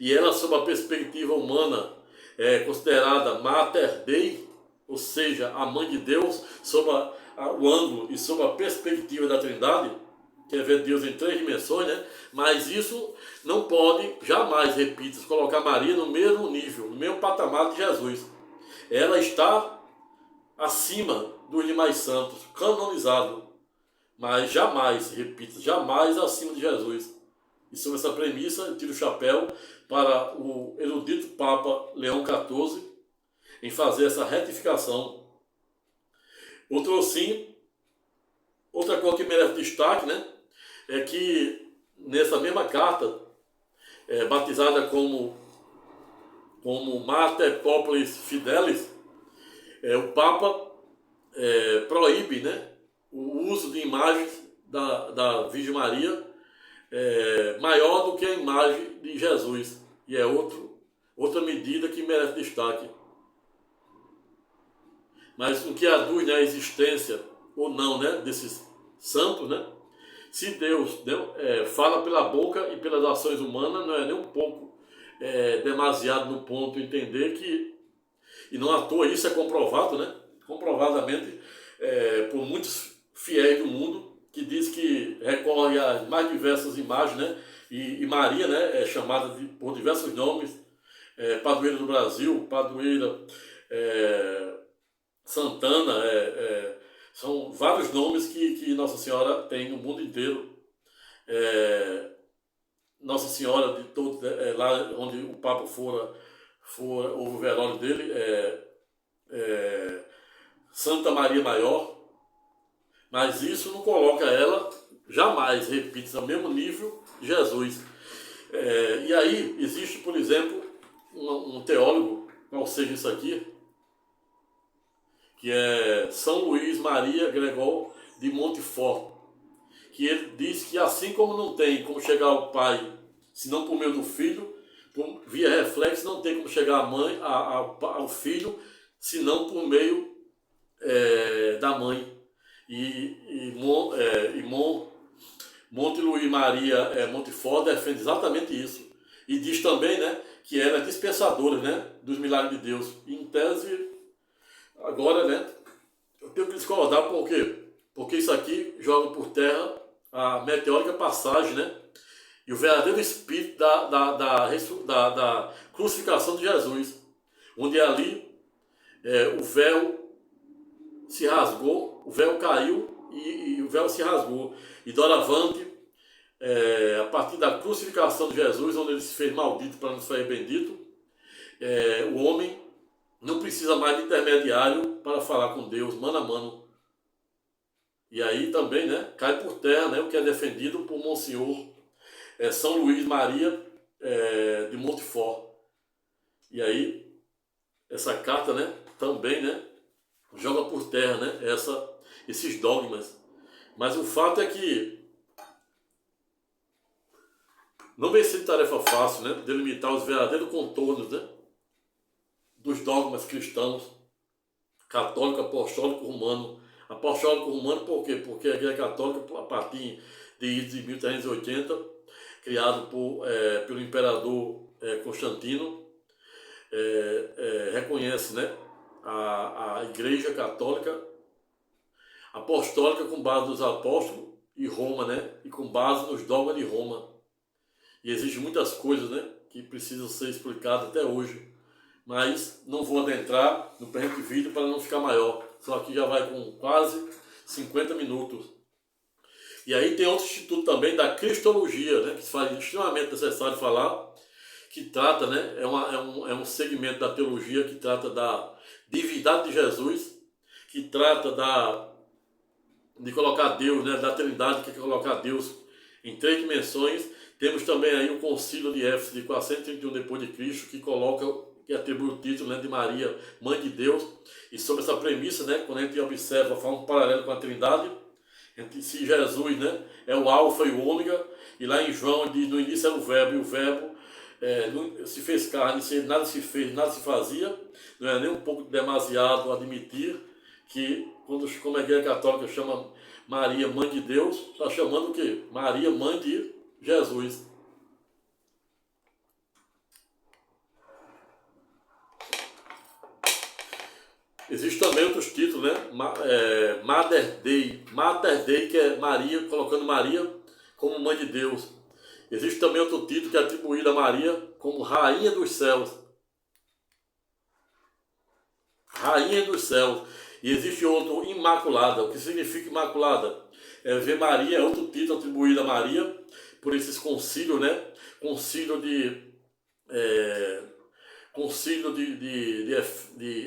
e ela, sob a perspectiva humana, é considerada Mater Dei, ou seja, a mãe de Deus, sob o ângulo e sob a perspectiva da Trindade, que é ver Deus em 3 dimensões, né? Mas isso não pode jamais, repito, colocar Maria no mesmo nível, no mesmo patamar de Jesus. Ela está acima dos demais santos, canonizado, mas jamais, repito, jamais acima de Jesus. E sobre essa premissa, eu tiro o chapéu para o erudito Papa Leão XIV em fazer essa retificação. Outra coisa que merece destaque, né, é que nessa mesma carta, batizada como Mater Corporis Fidelis, o Papa proíbe, né, o uso de imagens da Virgem Maria maior do que a imagem de Jesus. E é outra medida que merece destaque. Mas o que aduz, né, a existência ou não, né, desses santos, né? Se Deus fala pela boca e pelas ações humanas, não é nem um pouco demasiado no ponto de entender que, e não à toa isso é comprovado, né? Comprovadamente por muitos fiéis do mundo, que diz que recorre às mais diversas imagens, né? E Maria, né, é chamada por diversos nomes, padroeira do Brasil, padroeira Santana, são vários nomes que Nossa Senhora tem no mundo inteiro. Nossa Senhora de todos, lá onde o Papa o velório dele, Santa Maria Maior, mas isso não coloca ela jamais, repito, no mesmo nível de Jesus. E aí existe, por exemplo, um teólogo, qual seja isso aqui, que é São Luís Maria Gregor de Montfort, que ele diz que assim como não tem como chegar ao pai, senão por meio do filho, via reflexo não tem como chegar à mãe, ao filho, senão por meio da mãe. Monte Luís Maria Montfort defende exatamente isso. E diz também, né, que ela é dispensadora, né, dos milagres de Deus. E, em tese, agora, né, eu tenho que discordar, por quê? Porque isso aqui joga por terra a meteórica passagem, né, e o verdadeiro espírito da crucificação de Jesus, onde ali o véu se rasgou, o véu caiu e o véu se rasgou. E doravante, a partir da crucificação de Jesus, onde ele se fez maldito para nos fazer bendito, o homem não precisa mais de intermediário para falar com Deus, mano a mano. E aí também, né, cai por terra, né, o que é defendido por Monsenhor São Luís Maria de Montfort. E aí, essa carta, né, também, né, joga por terra, né, esses dogmas. Mas o fato é que não vem sendo tarefa fácil, né, delimitar os verdadeiros contornos, né, dos dogmas cristãos, católico, apostólico, romano. Apostólico romano por quê? Porque a Igreja Católica, a partir de 1380, criado pelo imperador Constantino, reconhece, né, a Igreja Católica apostólica com base nos apóstolos e Roma, né, e com base nos dogmas de Roma. E existem muitas coisas, né, que precisam ser explicadas até hoje. Mas não vou adentrar no presente vídeo para não ficar maior. Só aqui já vai com quase 50 minutos. E aí tem outro instituto também da Cristologia, né, que se faz extremamente necessário falar, que trata, né, é um segmento da teologia que trata da divindade de Jesus, que trata de colocar Deus, né, da Trindade, que é colocar Deus em 3 dimensões. Temos também aí o Concílio de Éfeso de 431 depois de Cristo, que atribui o título, né, de Maria, Mãe de Deus. E sobre essa premissa, né, quando a gente observa, faz um paralelo com a Trindade, se Jesus, né, é o alfa e o ômega, e lá em João diz, no início era o verbo, e o verbo se fez carne, nada se fez, nada se fazia. Não é nem um pouco demasiado admitir que como a Igreja Católica chama Maria Mãe de Deus, está chamando o quê? Maria Mãe de Jesus. Existe também outros títulos, né? Mater Dei, que é Maria, colocando Maria como Mãe de Deus. Existe também outro título que é atribuído a Maria como Rainha dos Céus. Rainha dos Céus. E existe outro, Imaculada. O que significa Imaculada? Ver Maria, é outro título atribuído a Maria, por esses concílios, né? Concílio de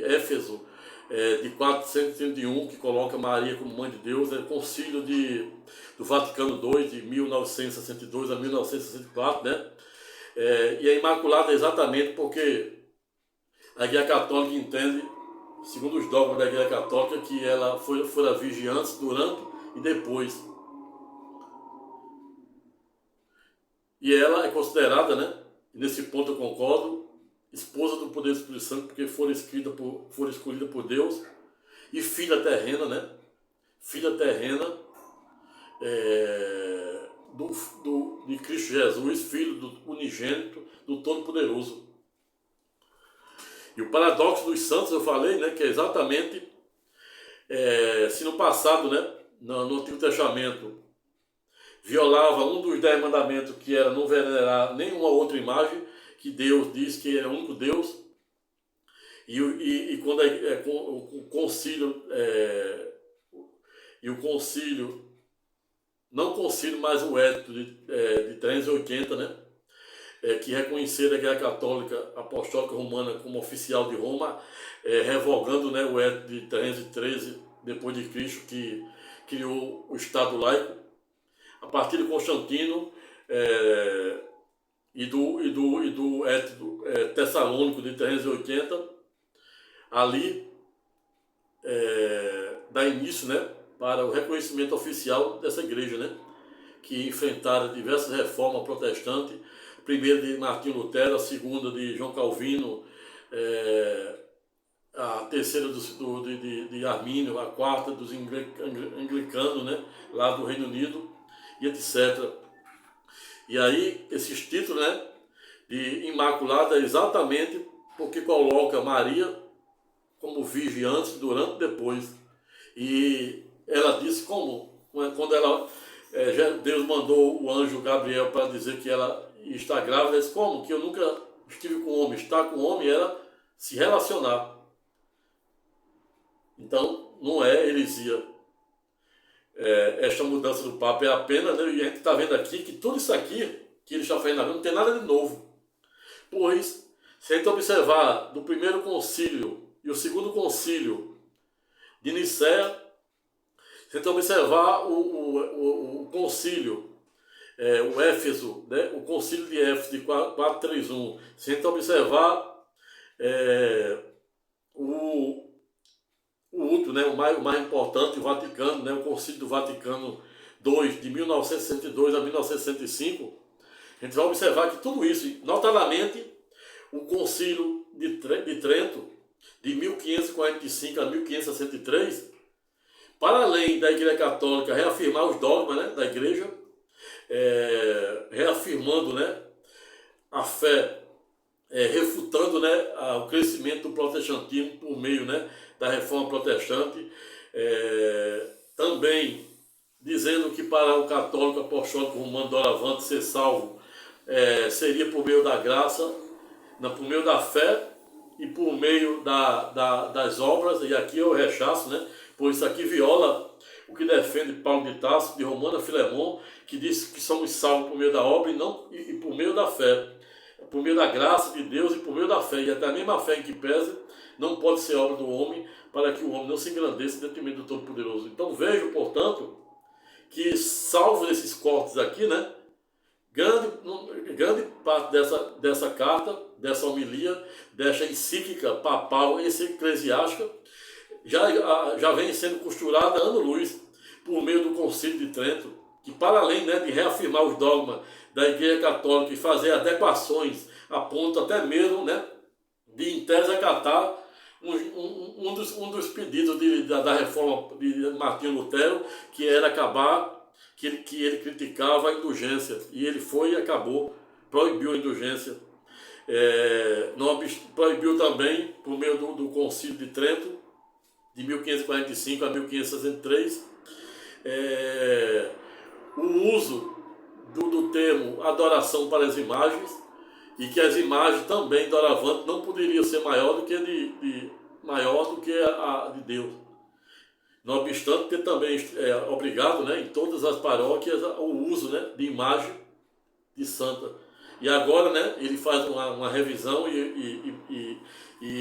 Éfeso, de 431, que coloca Maria como Mãe de Deus, concílio do Vaticano II, de 1962 a 1964, né? E a Imaculada é exatamente porque a Igreja Católica entende, segundo os dogmas da Igreja Católica, que ela foi a virgem antes, durante e depois. E ela é considerada, né? Nesse ponto eu concordo, esposa do poder do Espírito Santo, porque foi escolhida por Deus, e filha terrena, né? Filha terrena de Cristo Jesus, filho do unigênito, do Todo-Poderoso. E o paradoxo dos santos, eu falei, né? Que é exatamente, se no passado, né? No Antigo Testamento, violava um dos 10 mandamentos, que era não venerar nenhuma outra imagem, que Deus diz que é o único Deus, e quando o concílio, não concílio, mas o Edito de 380, né, que reconheceram a Igreja Católica Apostólica Romana como oficial de Roma, revogando, né, o Edito de 313 depois de Cristo, que criou o Estado laico. A partir de Constantino e do Edito Tessalônico de 380, ali dá início, né, para o reconhecimento oficial dessa igreja, né, que enfrentaram diversas reformas protestantes, a primeira de Martinho Lutero, a segunda de João Calvino, a terceira de Armínio, a quarta dos anglicanos, né, lá do Reino Unido, e etc. E aí, esses títulos, né, de Imaculada é exatamente porque coloca Maria como virgem antes, durante e depois. E ela disse como? Quando Deus mandou o anjo Gabriel para dizer que ela está grávida, ela disse, como? Que eu nunca estive com homem. Estar com homem era se relacionar. Então, não é heresia. Esta mudança do Papa é apenas, né, e a gente está vendo aqui que tudo isso aqui que ele está fazendo não tem nada de novo. Pois, se a gente observar do primeiro concílio e o segundo concílio de Nicéia, se a gente observar o concílio, o Éfeso, né, o concílio de Éfeso de 431, se a gente observar o outro, né, o mais importante, o Vaticano, né, o Concílio do Vaticano II, de 1962 a 1965, a gente vai observar que tudo isso, notadamente, o Concílio de Trento, de 1545 a 1563, para além da Igreja Católica reafirmar os dogmas, né, da Igreja, reafirmando, né, a fé, refutando, né, o crescimento do protestantismo por meio, né, da reforma protestante, também dizendo que para o católico apostólico romano doravante ser salvo seria por meio da graça, por meio da fé e por meio das obras, e aqui eu rechaço, né, pois isso aqui viola o que defende Paulo de Tarso, de Romano a Filemon, que diz que somos salvos por meio da obra e por meio da fé, por meio da graça de Deus e por meio da fé, e até a mesma fé em que pese não pode ser obra do homem, para que o homem não se engrandeça em detrimento do Todo-Poderoso. Então vejo, portanto, que salvo esses cortes aqui, né, grande parte dessa carta, dessa homilia, dessa encíclica papal, eclesiástica, já vem sendo costurada ano-luz por meio do Concílio de Trento, que para além, né, de reafirmar os dogmas da Igreja Católica e fazer adequações a ponto até mesmo, né, de em tese acatar um dos pedidos da reforma de Martinho Lutero, que era acabar, que ele criticava a indulgência, e ele foi e acabou, proibiu a indulgência. Proibiu também, por meio do Concílio de Trento, de 1545 a 1563, o uso do termo adoração para as imagens, e que as imagens também doravante não poderiam ser maior do que a de Deus. Não obstante que também é obrigado, né, em todas as paróquias o uso, né, de imagem de santa. E agora, né, ele faz uma revisão e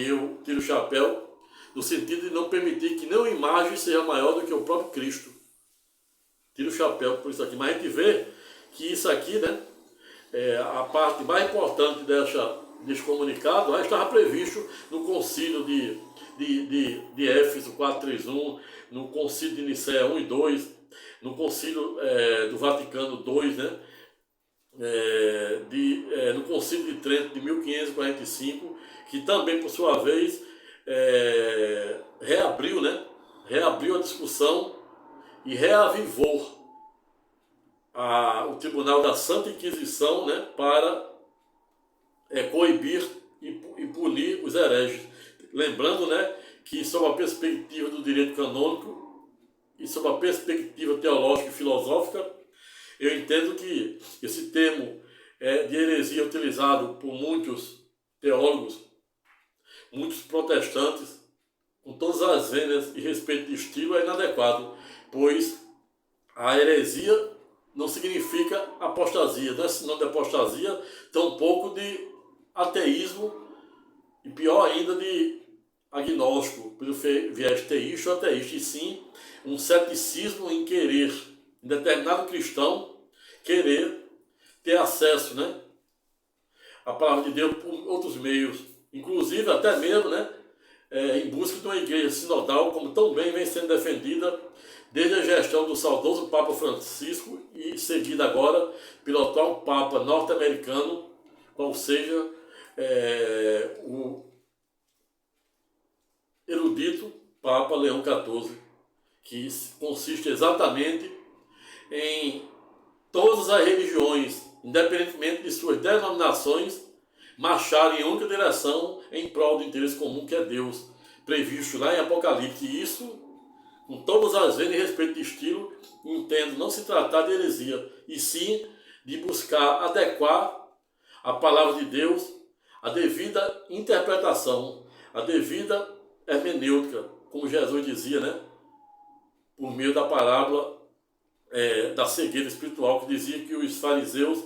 eu tiro o chapéu no sentido de não permitir que nenhuma imagem seja maior do que o próprio Cristo. Tiro o chapéu por isso aqui. Mas a gente vê que isso aqui, né, a parte mais importante desse comunicado já estava previsto no concílio de Éfeso 431, no concílio de Nicéia 1 e 2, no concílio do Vaticano II, né, no concílio de Trento de 1545, que também, por sua vez, reabriu a discussão e reavivou o Tribunal da Santa Inquisição, né, para coibir e punir os hereges. Lembrando, né, que sob a perspectiva do direito canônico e sob a perspectiva teológica e filosófica, eu entendo que esse termo de heresia utilizado por muitos teólogos, muitos protestantes, com todas as vênias e respeito de estilo, é inadequado, pois a heresia não significa apostasia, não é sinônimo de apostasia, tampouco de ateísmo e pior ainda de agnóstico, pelo viés teísta ou ateísta, e sim um ceticismo em querer, em determinado cristão, querer ter acesso, né, à palavra de Deus por outros meios, inclusive até mesmo, né, em busca de uma igreja sinodal, como tão bem vem sendo defendida desde a gestão do saudoso Papa Francisco e seguida agora pelo atual Papa norte-americano, qual seja o erudito Papa Leão XIV, que consiste exatamente em todas as religiões, independentemente de suas denominações, marcharem em única direção em prol do interesse comum, que é Deus, previsto lá em Apocalipse. E isso, com todas as vezes, em respeito de estilo, entendo não se tratar de heresia, e sim de buscar adequar a palavra de Deus à devida interpretação, à devida hermenêutica, como Jesus dizia, né, por meio da parábola da cegueira espiritual, que dizia que os fariseus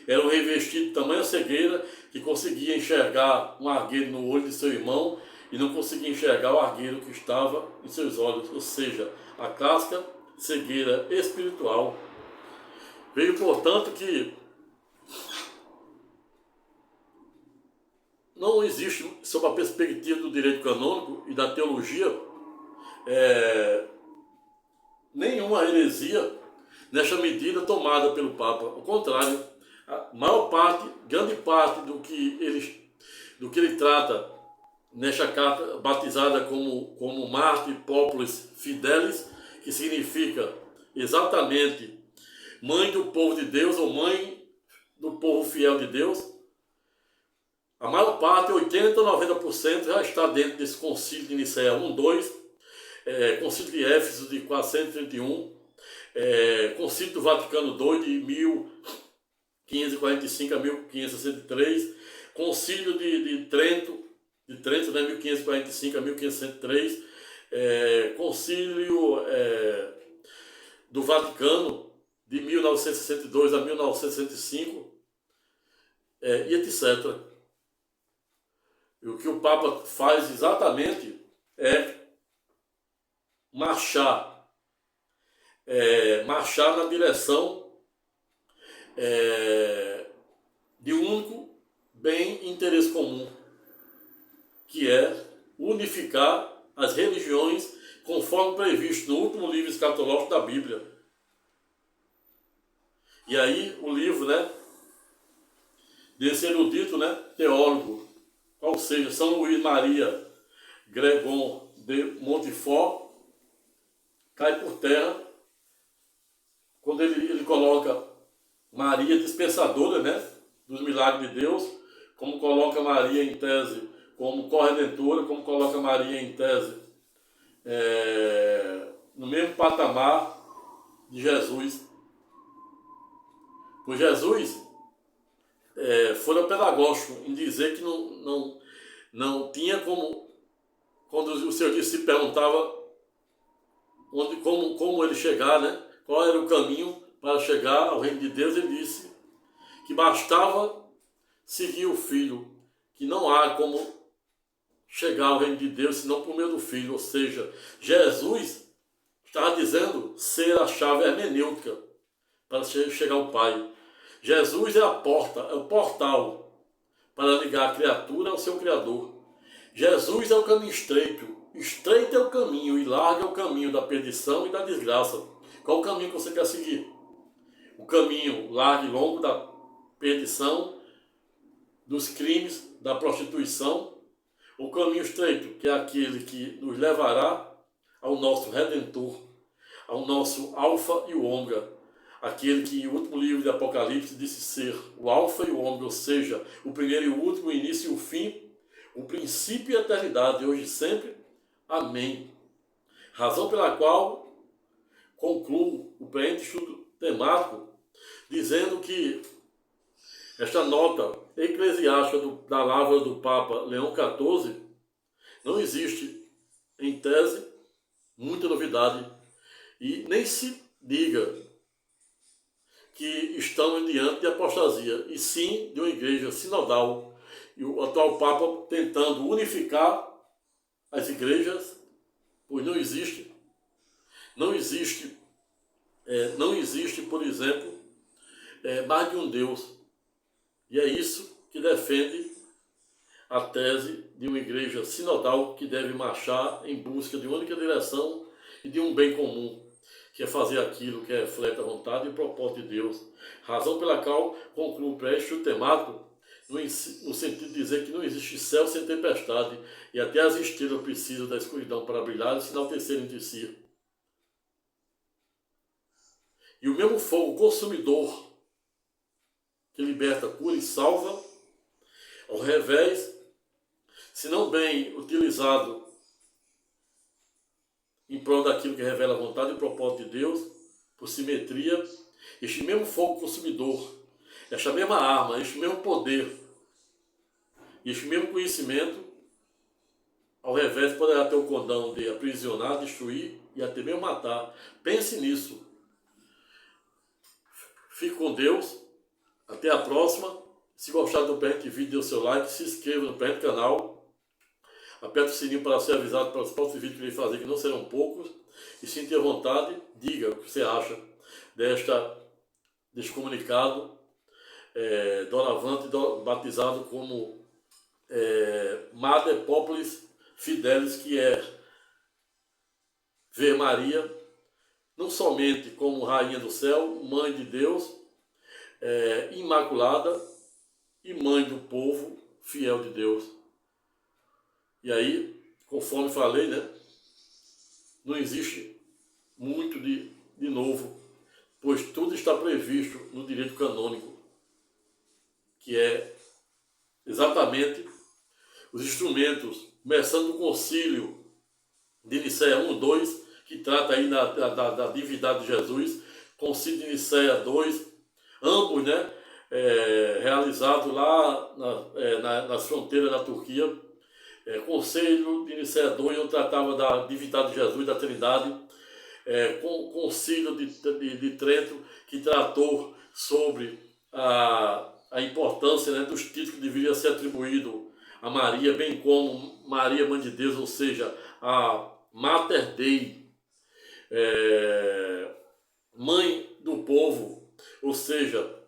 eram revestidos de tamanha cegueira que conseguia enxergar um argueiro no olho de seu irmão e não conseguia enxergar o argueiro que estava em seus olhos, ou seja, a clássica cegueira espiritual. Vejo, portanto, que não existe, sob a perspectiva do direito canônico e da teologia, nenhuma heresia nesta medida tomada pelo Papa. Ao contrário, a maior parte, grande parte do que ele trata nesta carta, batizada como Marte Populis Fidelis, que significa exatamente mãe do povo de Deus ou mãe do povo fiel de Deus, a maior parte, 80% ou 90%, já está dentro desse concílio de Nicéia 1, 2, concílio de Éfeso de 431, concílio do Vaticano II de 1545 a 1563, concílio de Trento, né, 1545 a 1503, concílio do Vaticano de 1962 a 1965, e etc. E o que o Papa faz exatamente é marchar na direção de um único bem e interesse comum, que é unificar as religiões conforme previsto no último livro escatológico da Bíblia. E aí o livro, né, desse erudito, né, teólogo, ou seja, São Luís Maria Gregor de Montfort, cai por terra quando ele coloca Maria dispensadora, né, dos milagres de Deus, como coloca Maria em tese como corredentora, como coloca Maria em tese no mesmo patamar de Jesus. Pois Jesus fora pedagógico em dizer que não tinha como, quando o seu discípulo perguntava como ele chegar, né, qual era o caminho para chegar ao reino de Deus, ele disse que bastava seguir o Filho, que não há como chegar ao reino de Deus senão por meio do Filho. Ou seja, Jesus estava dizendo ser a chave hermenêutica para chegar ao Pai. Jesus é a porta, é o portal para ligar a criatura ao seu Criador. Jesus é o caminho estreito. Estreito é o caminho e largo é o caminho da perdição e da desgraça. Qual o caminho que você quer seguir? O caminho largo e longo da perdição, dos crimes, da prostituição, o caminho estreito, que é aquele que nos levará ao nosso Redentor, ao nosso Alfa e o Ômega, aquele que em último livro de Apocalipse disse ser o Alfa e o Ômega, ou seja, o primeiro e o último, o início e o fim, o princípio e a eternidade, hoje e sempre. Amém. Razão pela qual concluo o presente estudo temático dizendo que esta nota eclesiástica da palavra do Papa Leão XIV não existe, em tese, muita novidade, e nem se diga que estamos diante de apostasia, e sim de uma igreja sinodal, e o atual Papa tentando unificar as igrejas, pois não existe, por exemplo, mais de um Deus. E é isso que defende a tese de uma igreja sinodal que deve marchar em busca de uma única direção e de um bem comum, que é fazer aquilo que reflete a vontade e o propósito de Deus. Razão pela qual concluo o pré-estudo temático no sentido de dizer que não existe céu sem tempestade e até as estrelas precisam da escuridão para brilhar e se enaltecerem de si. E o mesmo fogo consumidor que liberta, cura e salva, ao revés, se não bem utilizado em prol daquilo que revela a vontade e o propósito de Deus, por simetria, este mesmo fogo consumidor, esta mesma arma, este mesmo poder, este mesmo conhecimento, ao revés, poderá ter o condão de aprisionar, destruir e até mesmo matar. Pense nisso. Fique com Deus. Até a próxima. Se gostar do presente vídeo, dê o seu like, se inscreva no presente canal. Aperte o sininho para ser avisado para os próximos vídeos que eu irei fazer, que não serão poucos. E se tenha vontade, diga o que você acha deste comunicado doravante, batizado como Mater Populis Fidelis, que é ver Maria não somente como Rainha do Céu, Mãe de Deus, Imaculada e Mãe do povo fiel de Deus. E aí, conforme falei, né, não existe muito de novo, pois tudo está previsto no direito canônico, que é exatamente os instrumentos, começando do concílio de Nicéia 1, 2, que trata aí da divindade de Jesus, concílio de Nicéia 2, ambos, né, realizados lá nas fronteiras da Turquia, concílio de Nicéia 2, onde tratava da divindade de Jesus, da Trindade, concílio de Trento, que tratou sobre a importância, né, dos títulos que deveriam ser atribuídos a Maria, bem como Maria, Mãe de Deus, ou seja, a Mater Dei, Mãe do povo, ou seja,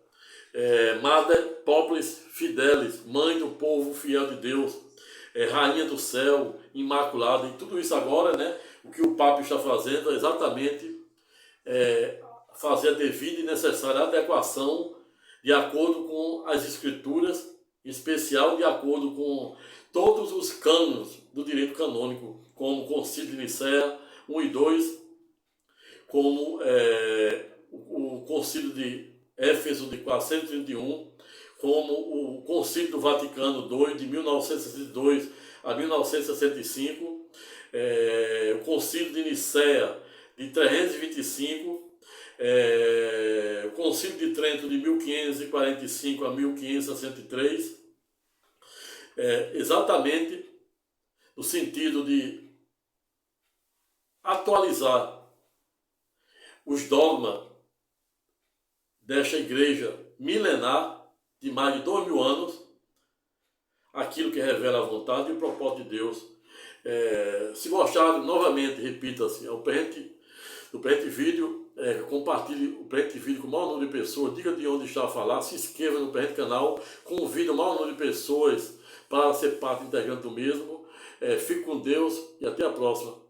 Mater Populis Fidelis, Mãe do povo fiel de Deus, Rainha do céu, Imaculada, e tudo isso agora, né, o que o Papa está fazendo é exatamente fazer a devida e necessária adequação de acordo com as Escrituras, em especial de acordo com todos os cânones do direito canônico, como o Concílio de Nicéia 1 e 2, como o Concílio de Éfeso de 431, como o Concílio do Vaticano II de 1962 a 1965, o Concílio de Nicéia de 325, o Concílio de Trento de 1545 a 1563, exatamente no sentido de atualizar os dogmas desta igreja milenar de mais de 2000 anos, aquilo que revela a vontade e o propósito de Deus. Se gostaram, novamente, repita-se, o presente vídeo, compartilhe o presente vídeo com o maior número de pessoas, diga de onde está a falar, se inscreva no presente canal, convide o maior número de pessoas para ser parte integrante do mesmo. Fique com Deus e até a próxima.